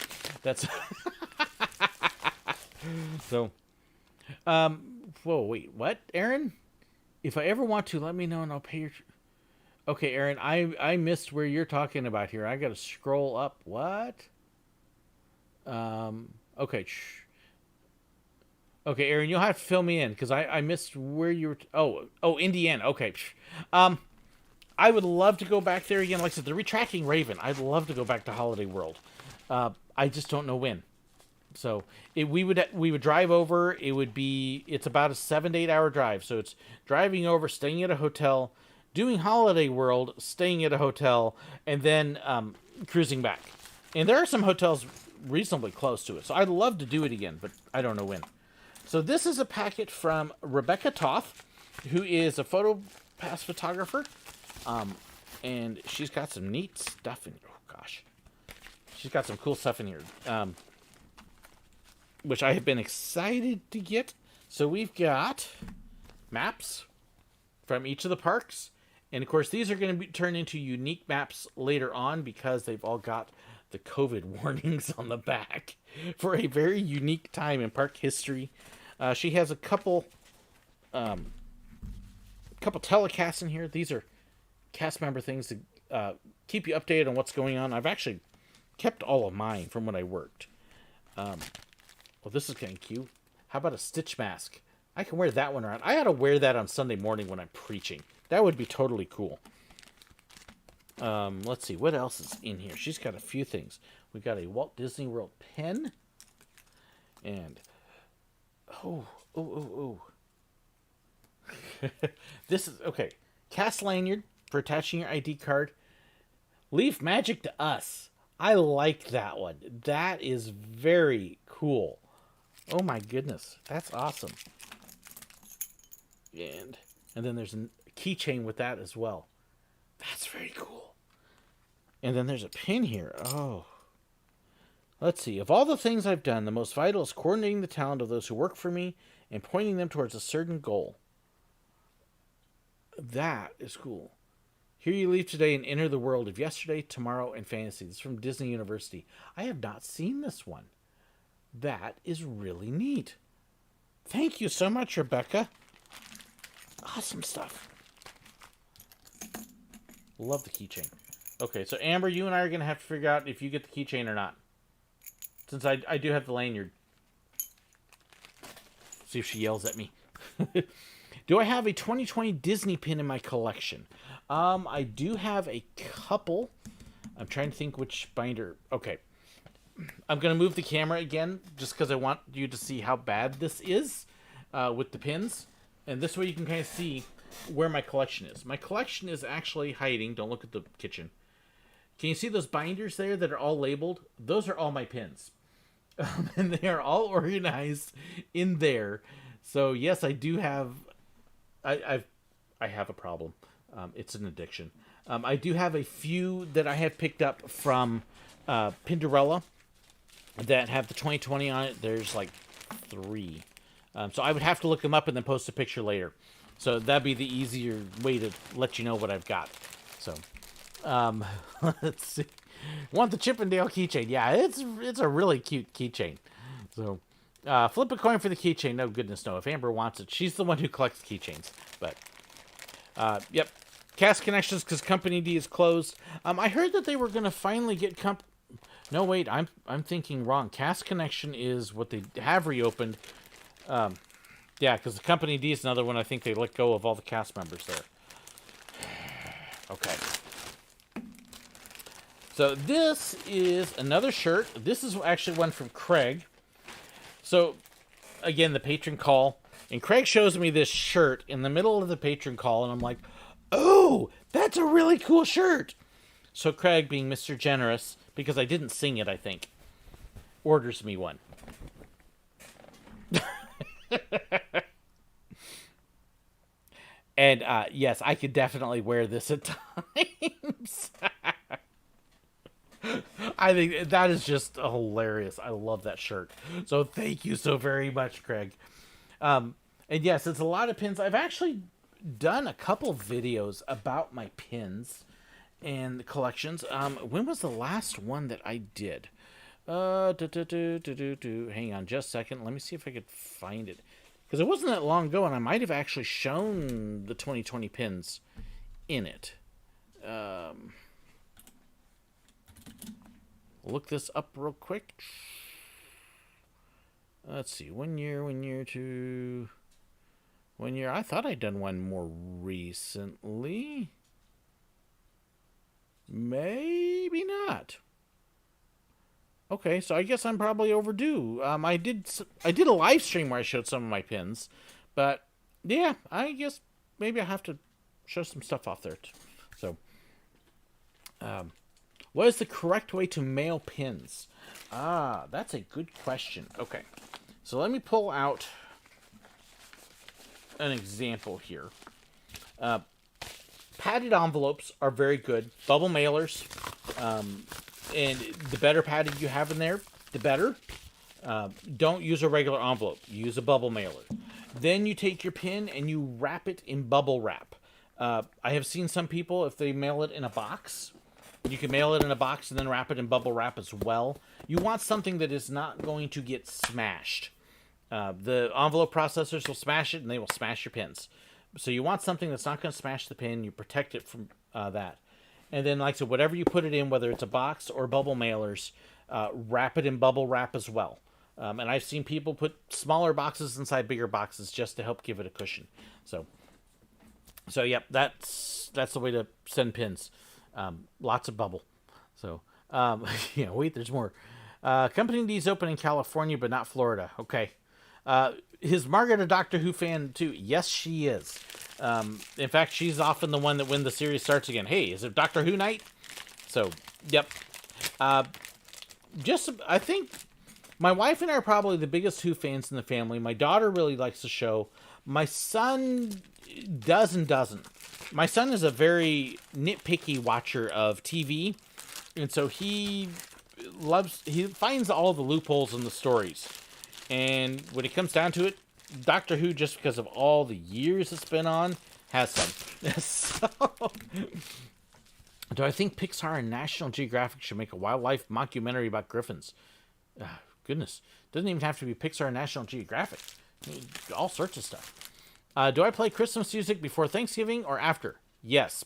That's... So, whoa, wait, what, Aaron? If I ever want to, let me know and I'll pay your... Okay, Aaron, I missed where you're talking about here. I gotta scroll up. What? Okay. Okay, Aaron, you'll have to fill me in, because I missed where you were... Oh, Indiana. Okay. I would love to go back there again. Like I said, the Retracting Raven. I'd love to go back to Holiday World. I just don't know when. So we would drive over. It's about a 7 to 8 hour drive. So it's driving over, staying at a hotel, doing Holiday World, staying at a hotel, and then cruising back. And there are some hotels reasonably close to it. So I'd love to do it again, but I don't know when. So this is a packet from Rebecca Toth, who is a PhotoPass photographer. And she's got some neat stuff in here. Oh, gosh. She's got some cool stuff in here. Which I have been excited to get. So we've got maps from each of the parks. And of course, these are going to be turned into unique maps later on because they've all got the COVID warnings on the back for a very unique time in park history. She has a couple telecasts in here. These are cast member things to keep you updated on what's going on. I've actually kept all of mine from when I worked. Well, this is kind of cute. How about a Stitch mask? I can wear that one around. I ought to wear that on Sunday morning when I'm preaching. That would be totally cool. Let's see. What else is in here? She's got a few things. We got a Walt Disney World pen. And... Oh. This is... Okay. Cast lanyard for attaching your ID card. Leave magic to us. I like that one. That is very cool. Oh my goodness. That's awesome. And then there's a keychain with that as well. That's very cool. And then there's a pin here. Oh. Let's see. Of all the things I've done, the most vital is coordinating the talent of those who work for me and pointing them towards a certain goal. That is cool. Here you leave today and enter the world of yesterday, tomorrow, and fantasy. This is from Disney University. I have not seen this one. That is really neat. Thank you so much, Rebecca. Awesome stuff. Love the keychain. Okay, so Amber, you and I are going to have to figure out if you get the keychain or not. Since I do have the lanyard. See if she yells at me. Do I have a 2020 Disney pin in my collection? I do have a couple. I'm trying to think which binder. Okay. I'm going to move the camera again just because I want you to see how bad this is with the pins. And this way you can kind of see where my collection is. My collection is actually hiding. Don't look at the kitchen. Can you see those binders there that are all labeled? Those are all my pins. And they are all organized in there. So yes, I do have... I have a problem. It's an addiction. I do have a few that I have picked up from Pinderella that have the 2020 on it. There's like 3. So I would have to look them up and then post a picture later. So that'd be the easier way to let you know what I've got. So, let's see. Want the Chippendale keychain? Yeah, it's a really cute keychain. So, flip a coin for the keychain. No, goodness no. If Amber wants it, she's the one who collects keychains. But, yep. Cast Connections because Company D is closed. I heard that they were going to finally get No, wait. I'm thinking wrong. Cast Connection is what they have reopened. Yeah, because the Company D is another one. I think they let go of all the cast members there. Okay. So this is another shirt. This is actually one from Craig. So, again, the patron call. And Craig shows me this shirt in the middle of the patron call. And I'm like, oh, that's a really cool shirt. So Craig, being Mr. Generous, because I didn't sing it, I think, orders me one. And, yes, I could definitely wear this at times. I think that is just hilarious. I love that shirt. So thank you so very much, Craig. And yes, it's a lot of pins. I've actually done a couple videos about my pins and collections. When was the last one that I did? Hang on just a second. Let me see if I could find it. Because it wasn't that long ago, and I might have actually shown the 2020 pins in it. Look this up real quick. Let's see. 1 year, 1 year, 2... 1 year. I thought I'd done one more recently. Maybe not. Okay, so I guess I'm probably overdue. I did a live stream where I showed some of my pins, but yeah, I guess maybe I have to show some stuff off there. So, what is the correct way to mail pins? That's a good question. Okay, so let me pull out an example here. Padded envelopes are very good. Bubble mailers. And the better padding you have in there, the better. Don't use a regular envelope. Use a bubble mailer. Then you take your pin and you wrap it in bubble wrap. I have seen some people, if they mail it in a box, you can mail it in a box and then wrap it in bubble wrap as well. You want something that is not going to get smashed. The envelope processors will smash it and they will smash your pins. So you want something that's not going to smash the pin. You protect it from that. And then, like I said, whatever you put it in, whether it's a box or bubble mailers, wrap it in bubble wrap as well. And I've seen people put smaller boxes inside bigger boxes just to help give it a cushion. So yep, that's the way to send pins. Lots of bubble. So, yeah, wait, there's more. Company D's open in California, but not Florida. Okay. Is Margaret a Doctor Who fan too? Yes, she is. In fact, she's often the one that when the series starts again, hey, is it Doctor Who night? So, yep. I think my wife and I are probably the biggest Who fans in the family. My daughter really likes the show. My son does and doesn't. My son is a very nitpicky watcher of TV, and so he finds all the loopholes in the stories. And when it comes down to it, Doctor Who, just because of all the years it's been on, has some. So, do I think Pixar and National Geographic should make a wildlife mockumentary about griffins? Goodness. Doesn't even have to be Pixar and National Geographic. All sorts of stuff. Do I play Christmas music before Thanksgiving or after? Yes.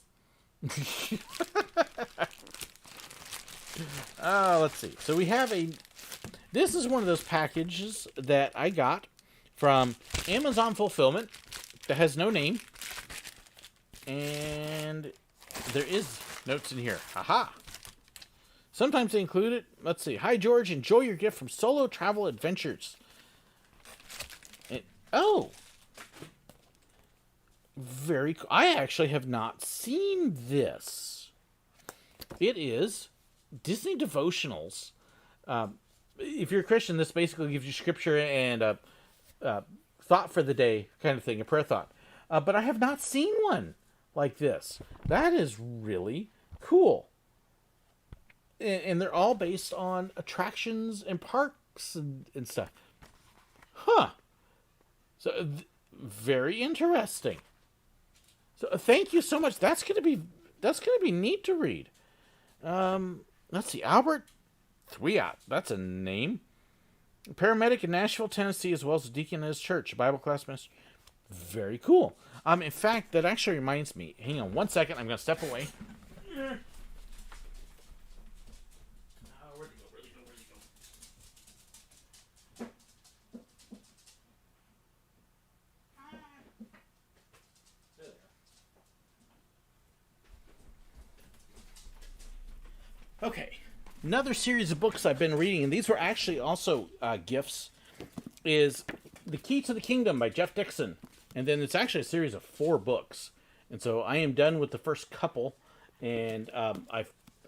Let's see. So we have this is one of those packages that I got from Amazon Fulfillment that has no name. And there is notes in here. Aha. Sometimes they include it. Let's see. Hi, George. Enjoy your gift from Solo Travel Adventures. Very cool. I actually have not seen this. It is Disney Devotionals. If you're a Christian, this basically gives you scripture and a thought for the day kind of thing, a prayer thought. But I have not seen one like this. That is really cool. And they're all based on attractions and parks and stuff. Huh. So, very interesting. So, thank you so much. That's gonna be neat to read. Let's see, Albert Thwiat. That's a name. A paramedic in Nashville, Tennessee, as well as a deacon in his church, a Bible class minister. Very cool. In fact, that actually reminds me. Hang on one second. I'm gonna step away. Okay, another series of books I've been reading, and these were actually also gifts, is The Key to the Kingdom by Jeff Dixon. And then it's actually a series of 4 books. And so I am done with the first couple, and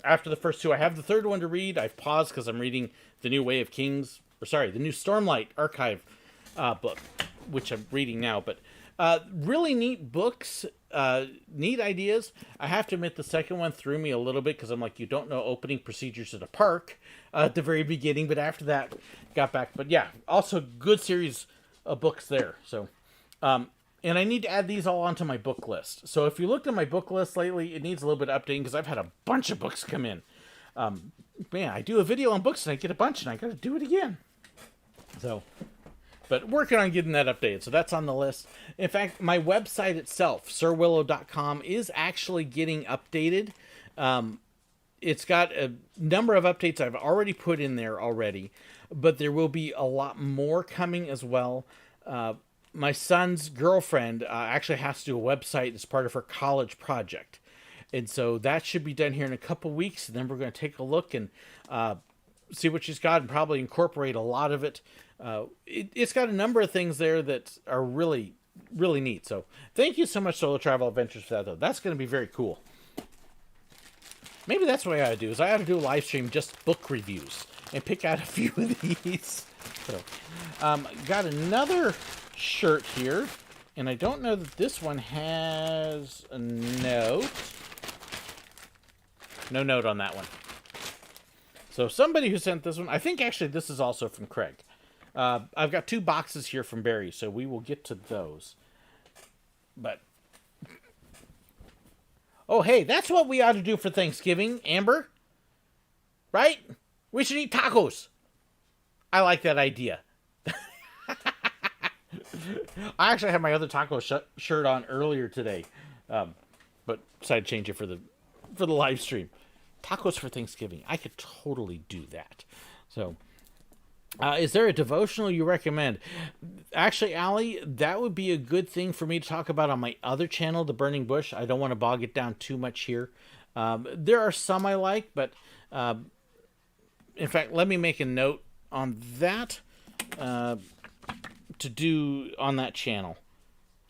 after the first 2, I have the third one to read. I've paused because I'm reading the new the new Stormlight Archive book, which I'm reading now. But really neat books, neat ideas. I have to admit the second one threw me a little bit because I'm like, you don't know opening procedures at a park at the very beginning, but after that, got back. But yeah, also good series of books there. So, and I need to add these all onto my book list. So if you looked at my book list lately, it needs a little bit of updating because I've had a bunch of books come in. Man, I do a video on books and I get a bunch and I got to do it again. So, but working on getting that updated. So that's on the list. In fact, my website itself, SirWillow.com, is actually getting updated. It's got a number of updates I've already put in there already, but there will be a lot more coming as well. My son's girlfriend actually has to do a website as part of her college project. And so that should be done here in a couple weeks. And then we're going to take a look and see what she's got and probably incorporate a lot of it. It's got a number of things there that are really, really neat. So thank you so much, Solo Travel Adventures, for that, though. That's going to be very cool. Maybe that's what I ought to do, is I ought to do a live stream just book reviews and pick out a few of these. So, got another shirt here, and I don't know that this one has a note. No note on that one. So somebody who sent this one, I think actually this is also from Craig. I've got 2 boxes here from Barry, so we will get to those. But Oh, hey, that's what we ought to do for Thanksgiving, Amber. Right? We should eat tacos. I like that idea. I actually had my other taco shirt on earlier today, but decided to change it for the live stream. Tacos for Thanksgiving. I could totally do that. So, is there a devotional you recommend? Actually, Allie, that would be a good thing for me to talk about on my other channel, The Burning Bush. I don't want to bog it down too much here. There are some I like, but in fact, let me make a note on that to do on that channel.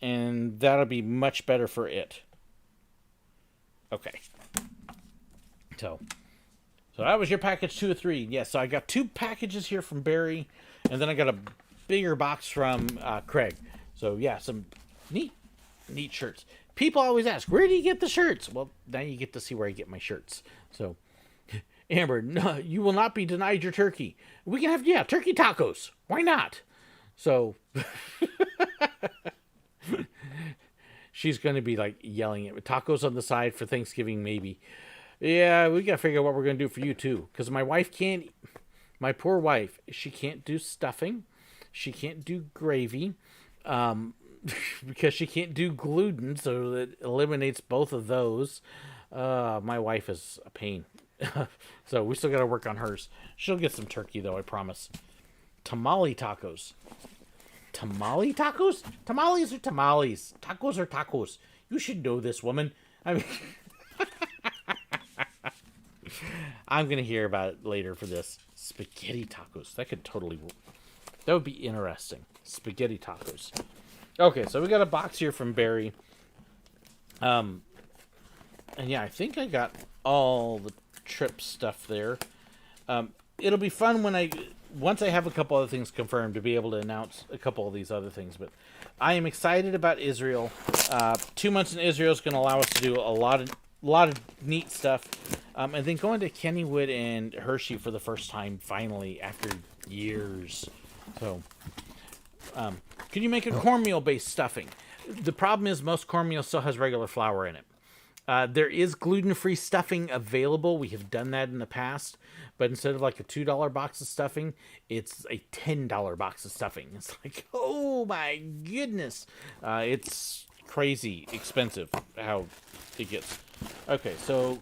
And that'll be much better for it. Okay. So that was your package 2 or 3. Yes, so I got 2 packages here from Barry, and then I got a bigger box from Craig. So yeah, some neat shirts. People always ask, where do you get the shirts? Well, now you get to see where I get my shirts. So, Amber, no, you will not be denied your turkey. We can have, turkey tacos. Why not? So, she's going to be like yelling at me. Tacos on the side for Thanksgiving, maybe. Yeah, we got to figure out what we're going to do for you, too. Because my poor wife, she can't do stuffing. She can't do gravy. Because she can't do gluten, so it eliminates both of those. My wife is a pain. So we still got to work on hers. She'll get some turkey, though, I promise. Tamale tacos. Tamale tacos? Tamales are tamales. Tacos are tacos. You should know this, woman. I mean... I'm going to hear about it later for this. Spaghetti tacos. That could totally... That would be interesting. Spaghetti tacos. Okay, so we got a box here from Barry. And yeah, I think I got all the trip stuff there. It'll be fun once I have a couple other things confirmed to be able to announce a couple of these other things. But I am excited about Israel. 2 months in Israel is going to allow us to do a lot of neat stuff. And then going to Kennywood and Hershey for the first time, finally, after years. So, can you make a cornmeal-based stuffing? The problem is most cornmeal still has regular flour in it. There is gluten-free stuffing available. We have done that in the past. But instead of like a $2 box of stuffing, it's a $10 box of stuffing. It's like, oh my goodness. It's crazy expensive how it gets. Okay, so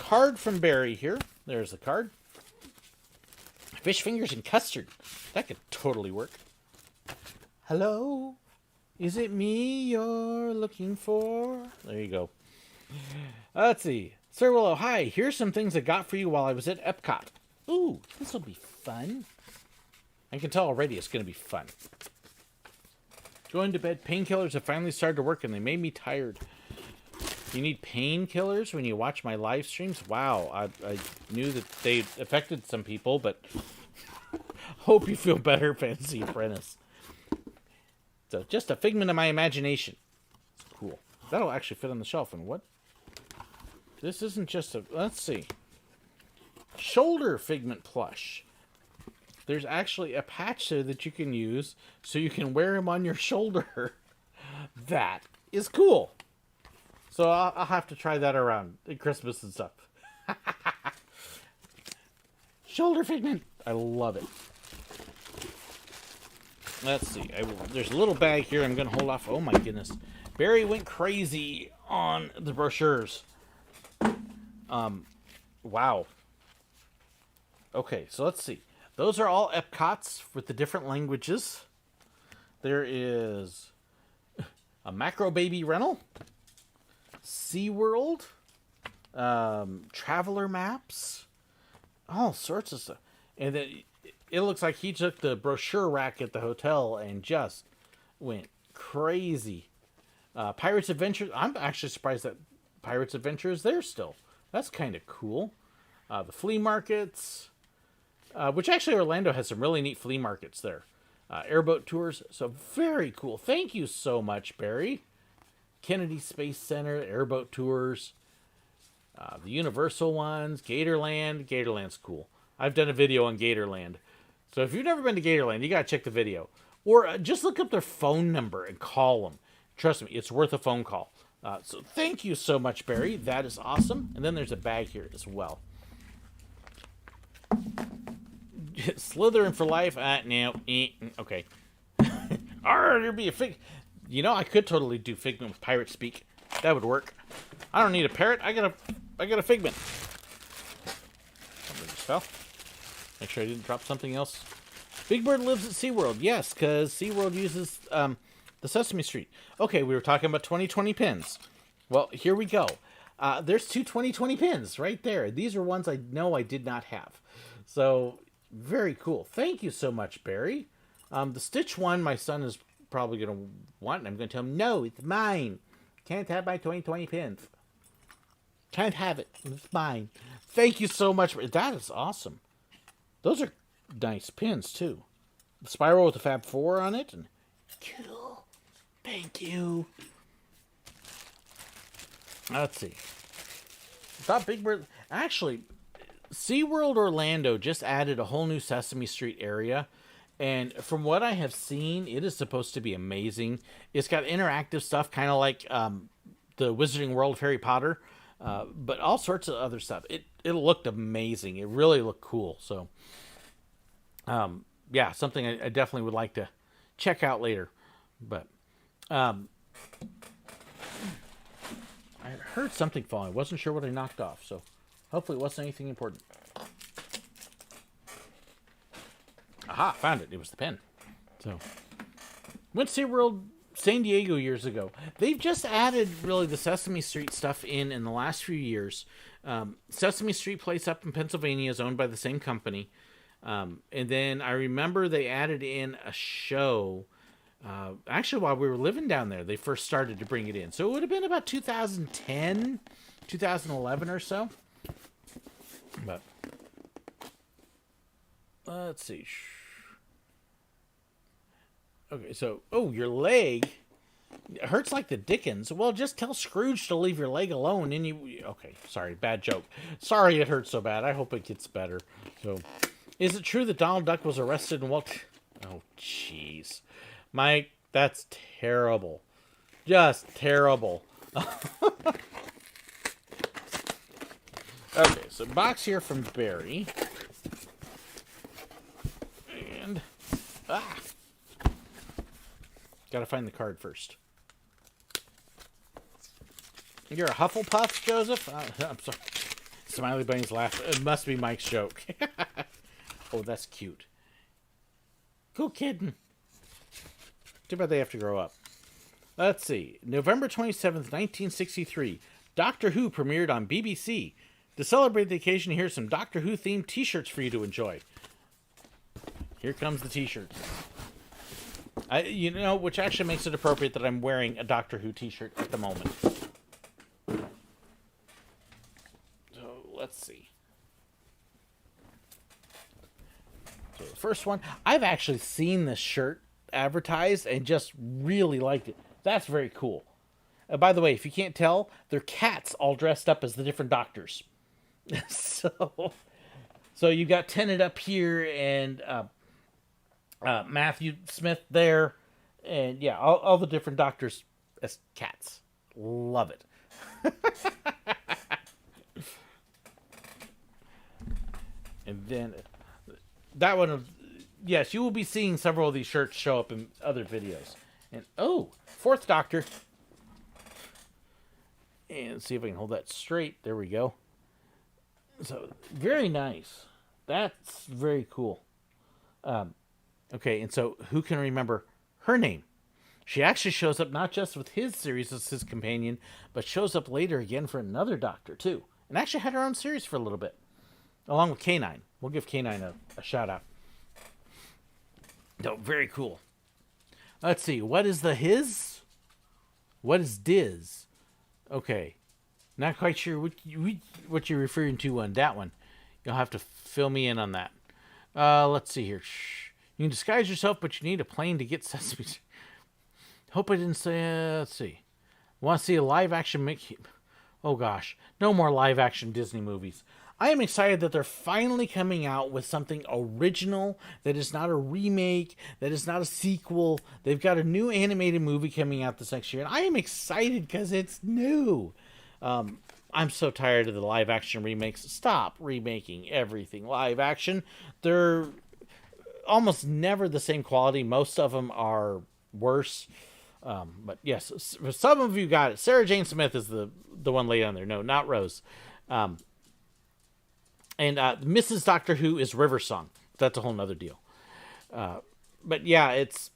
card from Barry here. There's the card. Fish fingers and custard. That could totally work. Hello? Is it me you're looking for? There you go. Let's see. SirWillow, hi. Here's some things I got for you while I was at Epcot. Ooh, this will be fun. I can tell already it's going to be fun. Going to bed. Painkillers have finally started to work and they made me tired. You need painkillers when you watch my live streams? Wow, I knew that they affected some people, but hope you feel better, Fantasy Apprentice. So, just a figment of my imagination. Cool. That'll actually fit on the shelf. And what? This isn't just a... Let's see. Shoulder figment plush. There's actually a patch there that you can use so you can wear them on your shoulder. That is cool. So I'll have to try that around at Christmas and stuff. Shoulder figment. I love it. Let's see. There's a little bag here I'm going to hold off. Oh my goodness. Barry went crazy on the brochures. Wow. Okay, so let's see. Those are all Epcots with the different languages. There is a Macro Baby rental. SeaWorld, Traveler Maps, all sorts of stuff. And then it looks like he took the brochure rack at the hotel and just went crazy. Pirates Adventure, I'm actually surprised that Pirates Adventure is there still. That's kind of cool. The flea markets, which actually Orlando has some really neat flea markets there. Airboat tours, so very cool. Thank you so much, Barry. Kennedy Space Center, airboat tours, the Universal ones, Gatorland. Gatorland's cool. I've done a video on Gatorland. So if you've never been to Gatorland, you got to check the video. Or just look up their phone number and call them. Trust me, it's worth a phone call. So thank you so much, Barry. That is awesome. And then there's a bag here as well. Slytherin for life. No. Okay. There'd be a fig. You know, I could totally do Figment with pirate speak. That would work. I don't need a parrot. I got a Figment. Something just fell. Make sure I didn't drop something else. Big Bird lives at SeaWorld. Yes, because SeaWorld uses the Sesame Street. Okay, we were talking about 2020 pins. Well, here we go. There's two 2020 pins right there. These are ones I know I did not have. So, very cool. Thank you so much, Barry. The Stitch one, my son is probably going to want, and I'm going to tell him, no, it's mine. Can't have my 2020 pins. Can't have it. It's mine. Thank you so much. That is awesome. Those are nice pins, too. The spiral with the Fab 4 on it. And cool. Thank you. Let's see. I thought Big Bird... Actually, SeaWorld Orlando just added a whole new Sesame Street area. And from what I have seen, it is supposed to be amazing. It's got interactive stuff, kind of like the Wizarding World of Harry Potter. But all sorts of other stuff. It looked amazing. It really looked cool. So, yeah, something I definitely would like to check out later. But I heard something falling. I wasn't sure what I knocked off. So hopefully it wasn't anything important. Aha, found it. It was the pen. So, went to SeaWorld San Diego years ago. They've just added, really, the Sesame Street stuff in the last few years. Sesame Street Place up in Pennsylvania is owned by the same company. And then I remember they added in a show. Actually, while we were living down there, they first started to bring it in. So it would have been about 2010, 2011 or so. But, let's see. Okay, so, your leg hurts like the dickens. Well, just tell Scrooge to leave your leg alone, and okay, sorry, bad joke. Sorry it hurts so bad. I hope it gets better. So, is it true that Donald Duck was arrested in Walt? Oh, jeez. Mike, that's terrible. Just terrible. Okay, so box here from Barry. And, gotta find the card first. You're a Hufflepuff, Joseph? I'm sorry. Smiley Bunny's laugh. It must be Mike's joke. Oh, that's cute. Cool kitten. Too bad they have to grow up. Let's see. November 27th, 1963. Doctor Who premiered on BBC. To celebrate the occasion, here's some Doctor Who themed t-shirts for you to enjoy. Here comes the t-shirts. Which actually makes it appropriate that I'm wearing a Doctor Who t-shirt at the moment. So, let's see. So, the first one, I've actually seen this shirt advertised and just really liked it. That's very cool. By the way, if you can't tell, they're cats all dressed up as the different doctors. So you got Tennant up here and Matthew Smith there, and yeah, all the different doctors as cats. Love it. And then that one, yes, you will be seeing several of these shirts show up in other videos. And fourth Doctor. And see if I can hold that straight. There we go. So very nice. That's very cool. Okay, and so who can remember her name? She actually shows up not just with his series as his companion, but shows up later again for another Doctor, too. And actually had her own series for a little bit. Along with K9. We'll give K9 a shout-out. No, very cool. Let's see. What is the his? What is Diz? Okay. Not quite sure what you're referring to on that one. You'll have to fill me in on that. Let's see here. You can disguise yourself, but you need a plane to get Sesame Street. Hope I didn't say... let's see. Want to see a live-action Mickey... Oh, gosh. No more live-action Disney movies. I am excited that they're finally coming out with something original that is not a remake, that is not a sequel. They've got a new animated movie coming out this next year, and I am excited because it's new. I'm so tired of the live action remakes. Stop remaking everything live action. They're almost never the same quality. Most of them are worse. But yes, some of you got it. Sarah Jane Smith is the one laid on there. No, not Rose. And Mrs. Doctor Who is River Song. That's a whole nother deal. But yeah, it's...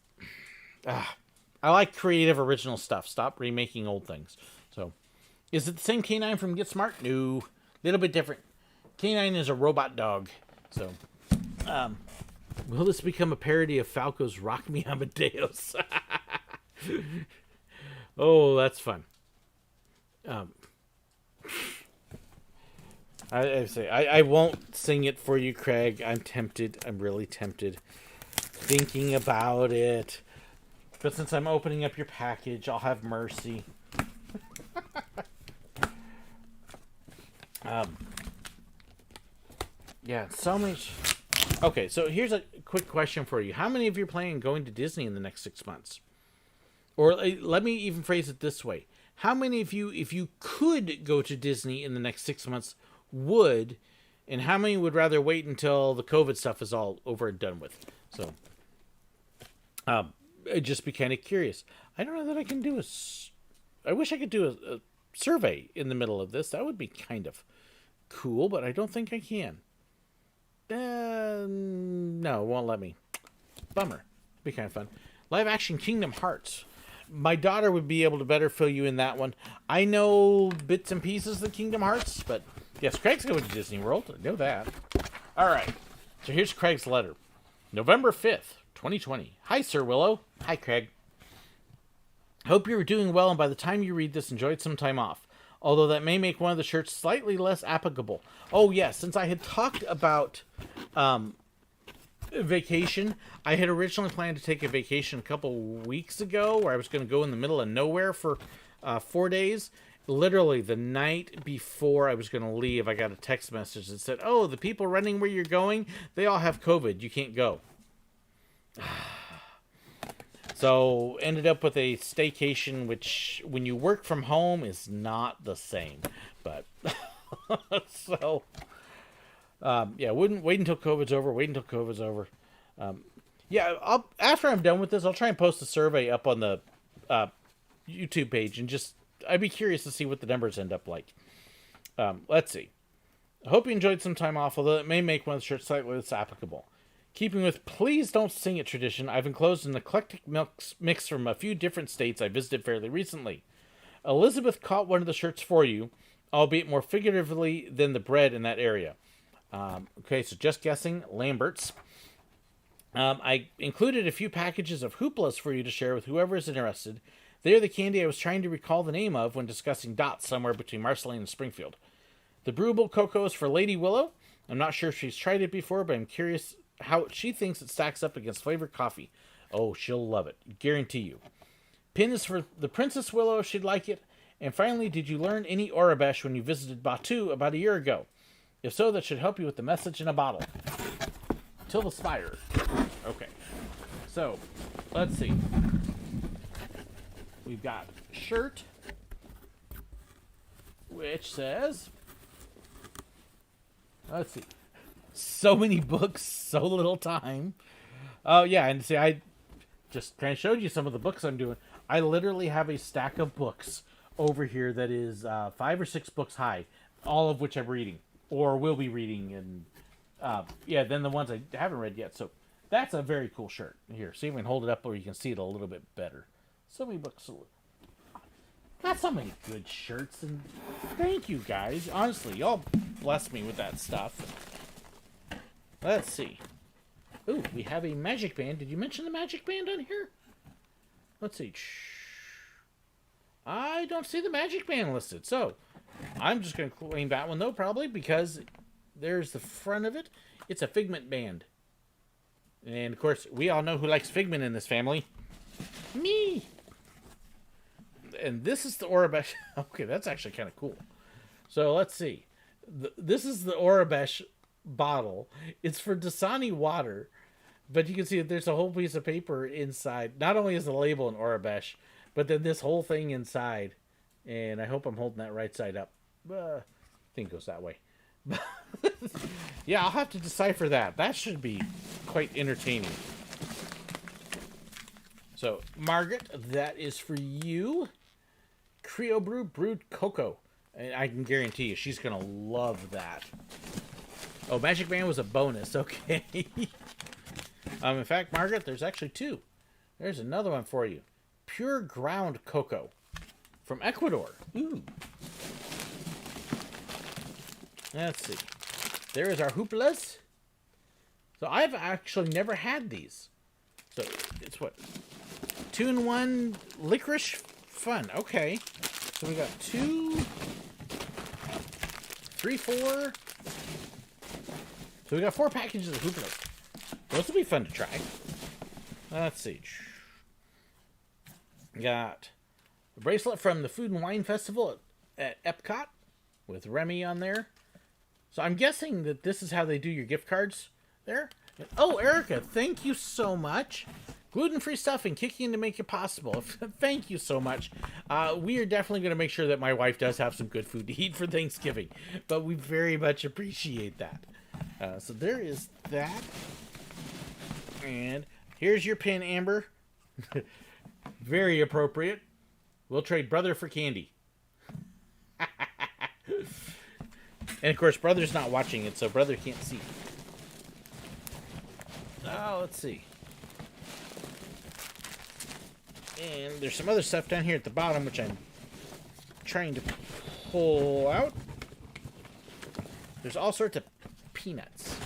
I like creative, original stuff. Stop remaking old things. So, is it the same Canine from Get Smart? No. A little bit different. Canine is a robot dog. So, will this become a parody of Falco's Rock Me Amadeus? Oh, that's fun. I won't sing it for you, Craig. I'm tempted. I'm really tempted. Thinking about it. But since I'm opening up your package, I'll have mercy. Yeah, so much. Okay, so here's a quick question for you. How many of you are planning on going to Disney in the next 6 months? Or let me even phrase it this way. How many of you, if you could go to Disney in the next 6 months, would, and how many would rather wait until the COVID stuff is all over and done with? So, I'd just be kind of curious. I don't know that I can do I wish I could do a survey in the middle of this. That would be kind of cool, but I don't think I can. No, it won't let me. Bummer. Be kind of fun. Live action Kingdom Hearts. My daughter would be able to better fill you in that one. I know bits and pieces of Kingdom Hearts, but yes, Craig's going to Disney World. I know that. All right. So here's Craig's letter. November 5th, 2020. Hi, SirWillow. Hi, Craig. Hope you're doing well, and by the time you read this, enjoyed some time off. Although that may make one of the shirts slightly less applicable. Oh, yes. Since I had talked about vacation, I had originally planned to take a vacation a couple weeks ago where I was going to go in the middle of nowhere for 4 days. Literally the night before I was going to leave, I got a text message that said, oh, the people running where you're going, they all have COVID. You can't go. So ended up with a staycation, which when you work from home is not the same. But so yeah, wouldn't wait until COVID's over. Yeah, after I'm done with this, I'll try and post a survey up on the YouTube page, and I'd be curious to see what the numbers end up like. Let's see. I hope you enjoyed some time off, although it may make one of the shirts slightly less applicable. Keeping with Please Don't Sing It tradition, I've enclosed an eclectic mix from a few different states I visited fairly recently. Elizabeth caught one of the shirts for you, albeit more figuratively than the bread in that area. Okay, so just guessing, Lambert's. I included a few packages of hooplas for you to share with whoever is interested. They are the candy I was trying to recall the name of when discussing dots somewhere between Marceline and Springfield. The brewable cocoa is for Lady Willow. I'm not sure if she's tried it before, but I'm curious how she thinks it stacks up against flavored coffee. Oh, she'll love it. Guarantee you. Pin is for the Princess Willow if she'd like it. And finally, did you learn any Orabesh when you visited Batu about a year ago? If so, that should help you with the message in a bottle. Till the spire. Okay. So, let's see. We've got a shirt, which says, let's see, so many books, so little time. Oh, yeah, and see, I just kind of showed you some of the books I'm doing. I literally have a stack of books over here that is 5 or 6 books high, all of which I'm reading, or will be reading, and yeah, then the ones I haven't read yet. So that's a very cool shirt. Here, see if we can hold it up where you can see it a little bit better. So many books. Got so many good shirts, and thank you guys. Honestly, y'all bless me with that stuff. Let's see. Ooh, we have a magic band. Did you mention the magic band on here? Let's see. I don't see the magic band listed, so I'm just going to claim that one, though, probably, because there's the front of it. It's a Figment band. And, of course, we all know who likes Figment in this family. Me! And this is the Orabesh. Okay, that's actually kind of cool. So, let's see. This is the Orabesh bottle. It's for Dasani water, but you can see that there's a whole piece of paper inside. Not only is the label in Orabesh, but then this whole thing inside. And I hope I'm holding that right side up. I think it goes that way. Yeah, I'll have to decipher that. That should be quite entertaining. So, Margaret, that is for you. Creo Brew Brewed Cocoa. And I can guarantee you, she's going to love that. Oh, Magic Man was a bonus. Okay. In fact, Margaret, there's actually two. There's another one for you. Pure Ground Cocoa from Ecuador. Ooh. Let's see. There is our hooplas. So I've actually never had these. So it's what? 2-in-1 licorice fun. Okay. So we got 2, 3, 4. So we got 4 packages of hooplas. Those will be fun to try. Let's see. Got a bracelet from the Food and Wine Festival at Epcot with Remy on there. So I'm guessing that this is how they do your gift cards there. Oh, Erica, thank you so much. Gluten-free stuffing, kicking in to make it possible. Thank you so much. We are definitely going to make sure that my wife does have some good food to eat for Thanksgiving. But we very much appreciate that. So there is that. And here's your pin, Amber. Very appropriate. We'll trade brother for candy. And of course, brother's not watching it, so brother can't see. Oh, let's see. And there's some other stuff down here at the bottom, which I'm trying to pull out. There's all sorts of peanuts.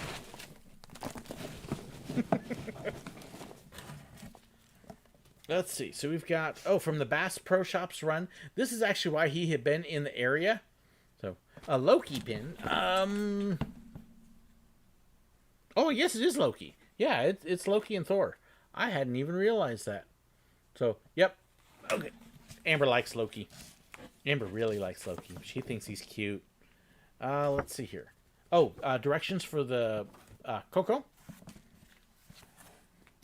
Let's see. So we've got, from the Bass Pro Shops run. This is actually why he had been in the area. So, a Loki pin. Oh, yes, it is Loki. Yeah, it's Loki and Thor. I hadn't even realized that. So, yep. Okay. Amber likes Loki. Amber really likes Loki. She thinks he's cute. Let's see here. Directions for the Coco.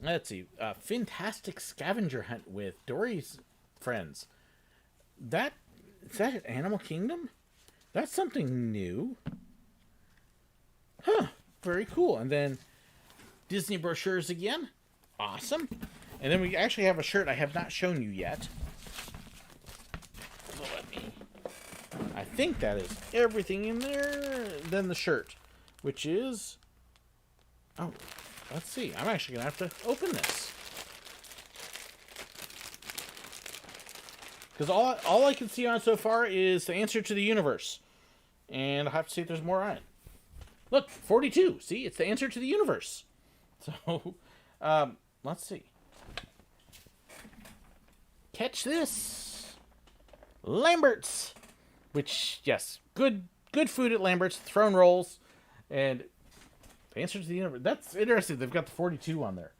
Let's see. Fantastic scavenger hunt with Dory's friends. Is that at Animal Kingdom? That's something new. Huh. Very cool. And then Disney brochures again. Awesome. And then we actually have a shirt I have not shown you yet. So I think that is everything in there. Then the shirt, which is... Oh, let's see. I'm actually going to have to open this. Because all I can see on it so far is the answer to the universe. And I'll have to see if there's more on it. Look, 42. See, it's the answer to the universe. So, let's see. Catch this. Lambert's. Which, yes, good food at Lambert's. Throne rolls. And the answer to the universe. That's interesting. They've got the 42 on there.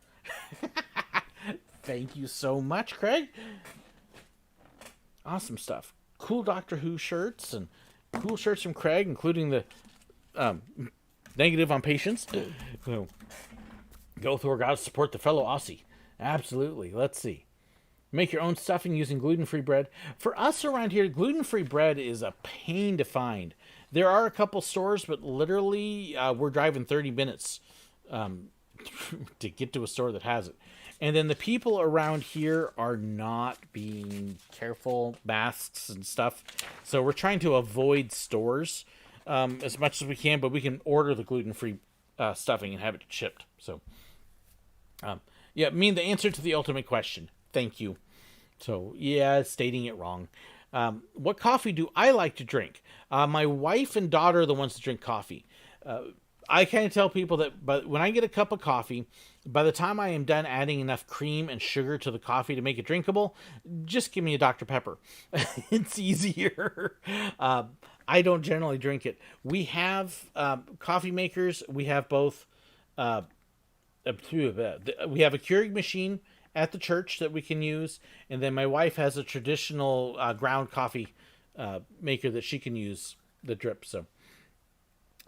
Thank you so much, Craig. Awesome stuff. Cool Doctor Who shirts and cool shirts from Craig, including the negative on patience. So, go Thor, gotta support the fellow Aussie. Absolutely. Let's see. Make your own stuffing using gluten-free bread. For us around here, gluten-free bread is a pain to find. There are a couple stores, but literally we're driving 30 minutes to get to a store that has it. And then the people around here are not being careful, masks and stuff. So we're trying to avoid stores as much as we can, but we can order the gluten-free stuffing and have it shipped. So, yeah, the answer to the ultimate question. Thank you. So, yeah, stating it wrong. What coffee do I like to drink? My wife and daughter are the ones that drink coffee. I kind of tell people that but when I get a cup of coffee, by the time I am done adding enough cream and sugar to the coffee to make it drinkable, just give me a Dr. Pepper. It's easier. I don't generally drink it. We have coffee makers. We have both. We have a Keurig machine at the church that we can use, and then my wife has a traditional ground coffee maker that she can use, the drip. So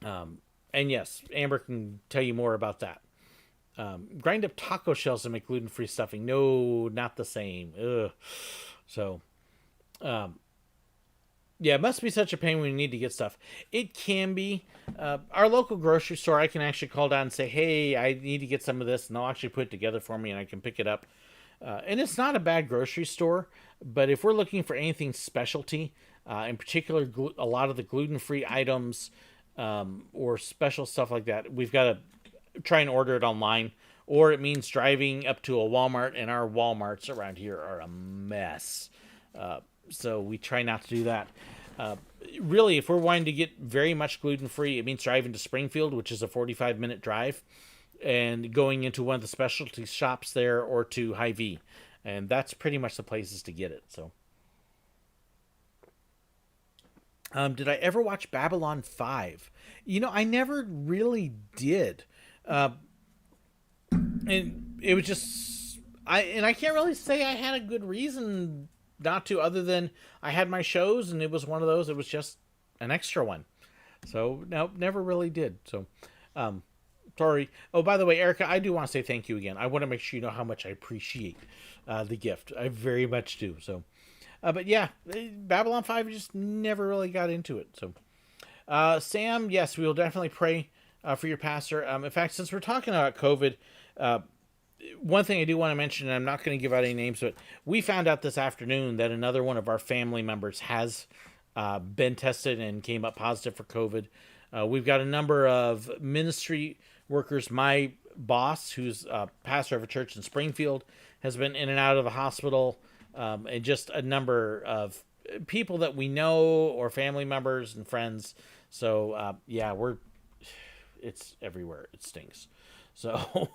And yes, Amber can tell you more about that. Grind up taco shells and make gluten-free stuffing. No, not the same. Ugh. So, yeah, it must be such a pain when you need to get stuff. It can be. Our local grocery store, I can actually call down and say, hey, I need to get some of this, and they'll actually put it together for me, and I can pick it up. And it's not a bad grocery store, but if we're looking for anything specialty, in particular, a lot of the gluten-free items or special stuff like that, we've got to try and order it online, or it means driving up to a Walmart, and our Walmarts around here are a mess. So we try not to do that. Really, if we're wanting to get very much gluten-free, it means driving to Springfield, which is a 45-minute drive, and going into one of the specialty shops there or to Hy-Vee. And that's pretty much the places to get it. So, did I ever watch Babylon 5? I never really did. And it was just... I can't really say I had a good reason not to, other than I had my shows, and it was one of those. It was just an extra one. So, no, never really did. So, sorry. Oh, by the way, Erica, I do want to say thank you again. I want to make sure you know how much I appreciate the gift. I very much do. So, but yeah, Babylon 5 just never really got into it. So, Sam, yes, we will definitely pray for your pastor. In fact, since we're talking about COVID, one thing I do want to mention, and I'm not going to give out any names, but we found out this afternoon that another one of our family members has been tested and came up positive for COVID. We've got a number of ministry workers. My boss, who's a pastor of a church in Springfield, has been in and out of the hospital, and just a number of people that we know or family members and friends. So, yeah, it's everywhere. It stinks. So...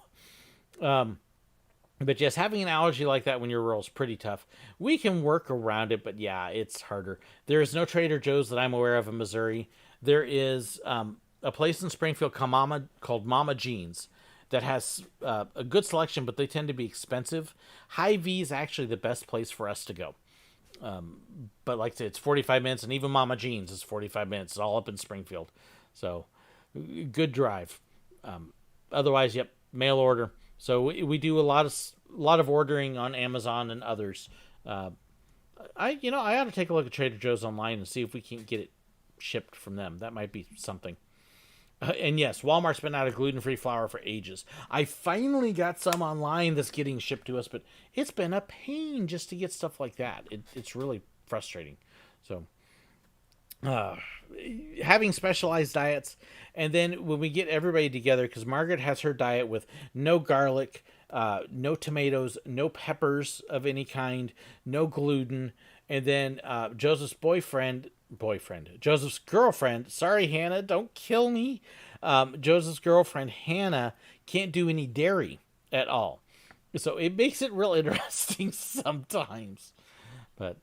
but yes, having an allergy like that when you're rural is pretty tough. We can work around it, but yeah, it's harder. There is no Trader Joe's that I'm aware of in Missouri. There is a place in Springfield called Mama Jean's that has a good selection, but they tend to be expensive. Hy-Vee is actually the best place for us to go. But like I said, it's 45 minutes, and even Mama Jean's is 45 minutes. It's all up in Springfield. So, good drive. Otherwise, yep, mail order. So we do a lot of ordering on Amazon and others. I ought to take a look at Trader Joe's online and see if we can get it shipped from them. That might be something. And yes, Walmart's been out of gluten-free flour for ages. I finally got some online that's getting shipped to us, but it's been a pain just to get stuff like that. It's really frustrating. So, having specialized diets, and then when we get everybody together, because Margaret has her diet with no garlic, no tomatoes, no peppers of any kind, no gluten, and then Joseph's Joseph's girlfriend, sorry Hannah, don't kill me, Joseph's girlfriend Hannah can't do any dairy at all, so it makes it real interesting sometimes. But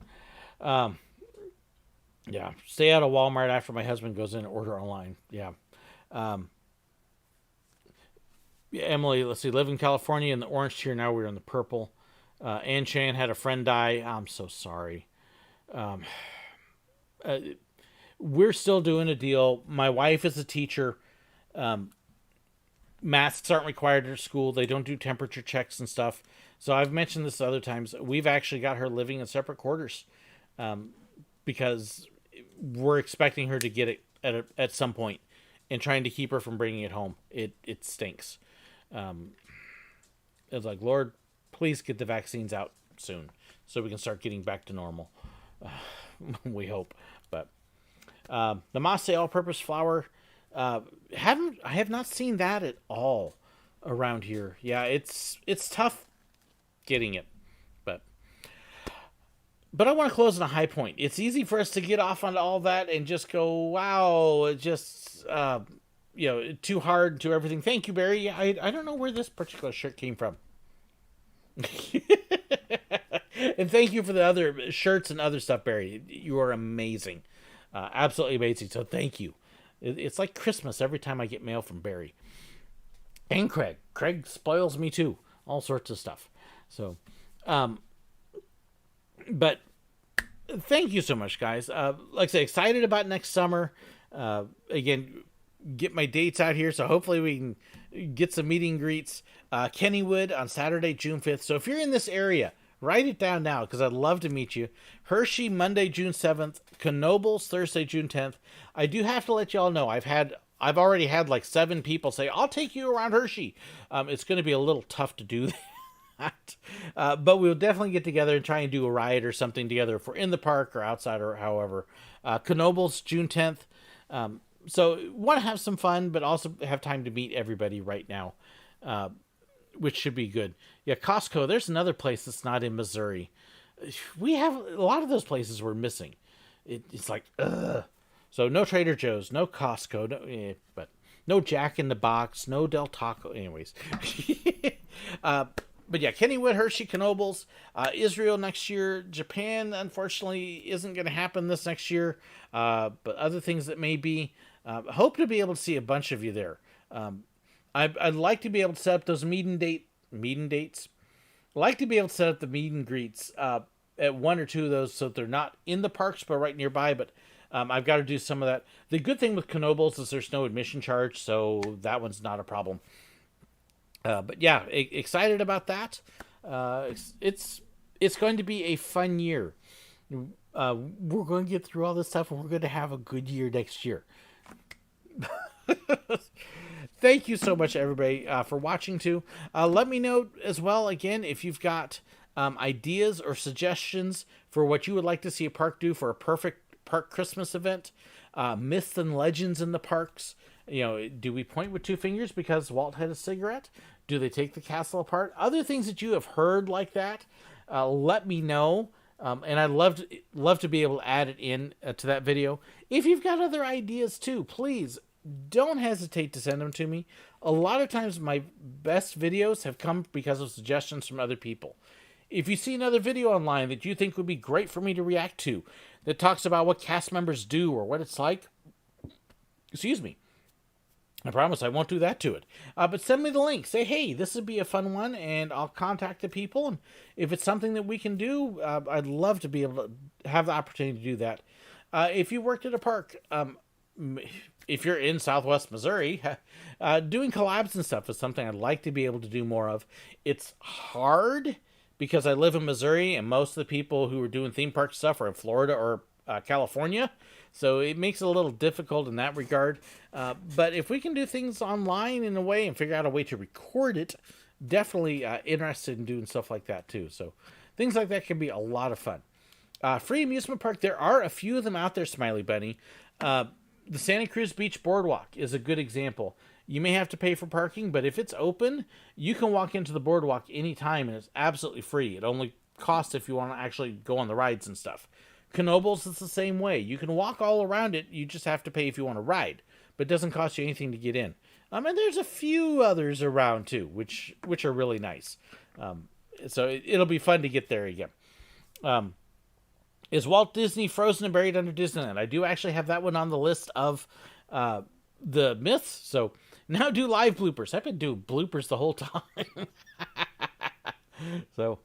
yeah, stay out of Walmart after my husband goes in and order online. Yeah. Emily, let's see, live in California in the orange tier. Now we're in the purple. Ann Chan had a friend die. I'm so sorry. We're still doing a deal. My wife is a teacher. Masks aren't required at school. They don't do temperature checks and stuff. So I've mentioned this other times. We've actually got her living in separate quarters. Because we're expecting her to get it at some point, and trying to keep her from bringing it home. It stinks. It's like, Lord, please get the vaccines out soon so we can start getting back to normal. We hope. But the Masse all-purpose flour, I have not seen that at all around here. Yeah, it's tough getting it. But I want to close on a high point. It's easy for us to get off on all that and just go, wow, it just, too hard to everything. Thank you, Barry. I don't know where this particular shirt came from. And thank you for the other shirts and other stuff, Barry. You are amazing. Absolutely amazing. So thank you. It's like Christmas every time I get mail from Barry. And Craig. Craig spoils me too. All sorts of stuff. So, but thank you so much, guys. Like I say, excited about next summer. Again, get my dates out here. So hopefully we can get some meet and greets. Kennywood on Saturday, June 5th. So if you're in this area, write it down now because I'd love to meet you. Hershey, Monday, June 7th. Knoebels, Thursday, June 10th. I do have to let y'all know I've already had like 7 people say, I'll take you around Hershey. It's going to be a little tough to do that. But we'll definitely get together and try and do a ride or something together if we're in the park or outside or however. Knoebels, June 10th. So want to have some fun, but also have time to meet everybody right now, which should be good. Yeah, Costco, there's another place that's not in Missouri. We have a lot of those places we're missing. It's like, ugh. So no Trader Joe's, no Costco, but no Jack in the Box, no Del Taco. Anyways. But yeah, Kennywood, Hershey, Knoebels, Israel next year. Japan, unfortunately, isn't going to happen this next year. But other things that may be. Hope to be able to see a bunch of you there. I'd like to be able to set up those meet and dates. I'd like to be able to set up the meet and greets at 1 or 2 of those so that they're not in the parks but right nearby. But I've got to do some of that. The good thing with Knoebels is there's no admission charge, so that one's not a problem. But yeah, excited about that. It's going to be a fun year. We're going to get through all this stuff, and we're going to have a good year next year. Thank you so much, everybody, for watching too. Let me know as well, again, if you've got ideas or suggestions for what you would like to see a park do for a perfect park Christmas event. Myths and legends in the parks. Do we point with 2 fingers because Walt had a cigarette? Do they take the castle apart? Other things that you have heard like that, let me know. And I'd love to be able to add it in to that video. If you've got other ideas too, please don't hesitate to send them to me. A lot of times my best videos have come because of suggestions from other people. If you see another video online that you think would be great for me to react to, that talks about what cast members do or what it's like, excuse me, I promise I won't do that to it. But send me the link. Say, hey, this would be a fun one, and I'll contact the people. And if it's something that we can do, I'd love to be able to have the opportunity to do that. If you worked at a park, if you're in Southwest Missouri, doing collabs and stuff is something I'd like to be able to do more of. It's hard because I live in Missouri, and most of the people who are doing theme park stuff are in Florida or California. So it makes it a little difficult in that regard. But if we can do things online in a way and figure out a way to record it, definitely interested in doing stuff like that too. So things like that can be a lot of fun. Free amusement park, there are a few of them out there, Smiley Bunny. The Santa Cruz Beach Boardwalk is a good example. You may have to pay for parking, but if it's open, you can walk into the boardwalk anytime and it's absolutely free. It only costs if you want to actually go on the rides and stuff. Knoebels is the same way. You can walk all around it. You just have to pay if you want to ride, but it doesn't cost you anything to get in. And there's a few others around too, which are really nice. So it'll be fun to get there again. Is Walt Disney frozen and buried under Disneyland? I do actually have that one on the list of the myths. So now do live bloopers. I've been doing bloopers the whole time. So,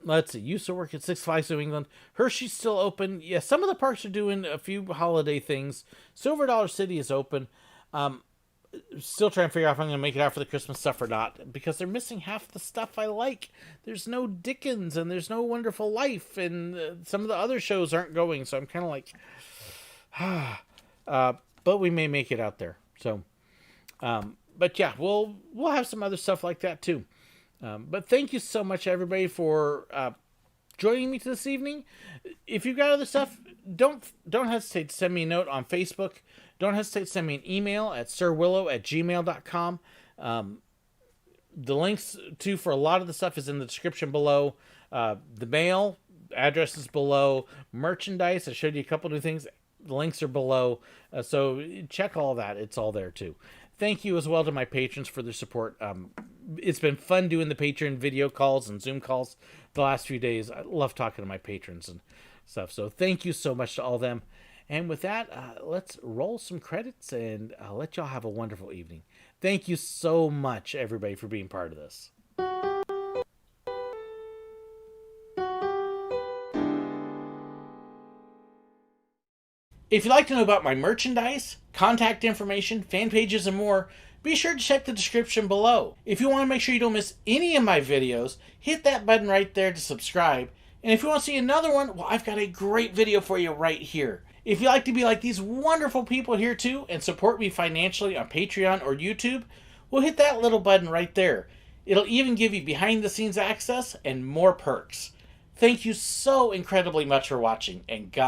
let's see. Used to work at Six Flags New England. Hershey's still open. Yeah, some of the parks are doing a few holiday things. Silver Dollar City is open. Still trying to figure out if I'm going to make it out for the Christmas stuff or not, because they're missing half the stuff I like. There's no Dickens and there's no Wonderful Life, and some of the other shows aren't going, so I'm kind of like, but we may make it out there. So, but yeah, we'll have some other stuff like that too. But thank you so much, everybody, for joining me this evening. If you've got other stuff, don't hesitate to send me a note on Facebook. Don't hesitate to send me an email at SirWillow@gmail.com. The links for a lot of the stuff is in the description below. The mail address is below. Merchandise, I showed you a couple new things. The links are below. So check all that. It's all there too. Thank you as well to my patrons for their support. It's been fun doing the Patreon video calls and Zoom calls the last few days. I love talking to my patrons and stuff. So thank you so much to all them. And with that, let's roll some credits and let y'all have a wonderful evening. Thank you so much, everybody, for being part of this. If you'd like to know about my merchandise, contact information, fan pages, and more, be sure to check the description below. If you want to make sure you don't miss any of my videos, hit that button right there to subscribe. And if you want to see another one, well, I've got a great video for you right here. If you'd like to be like these wonderful people here too and support me financially on Patreon or YouTube, well, hit that little button right there. It'll even give you behind the scenes access and more perks. Thank you so incredibly much for watching, and God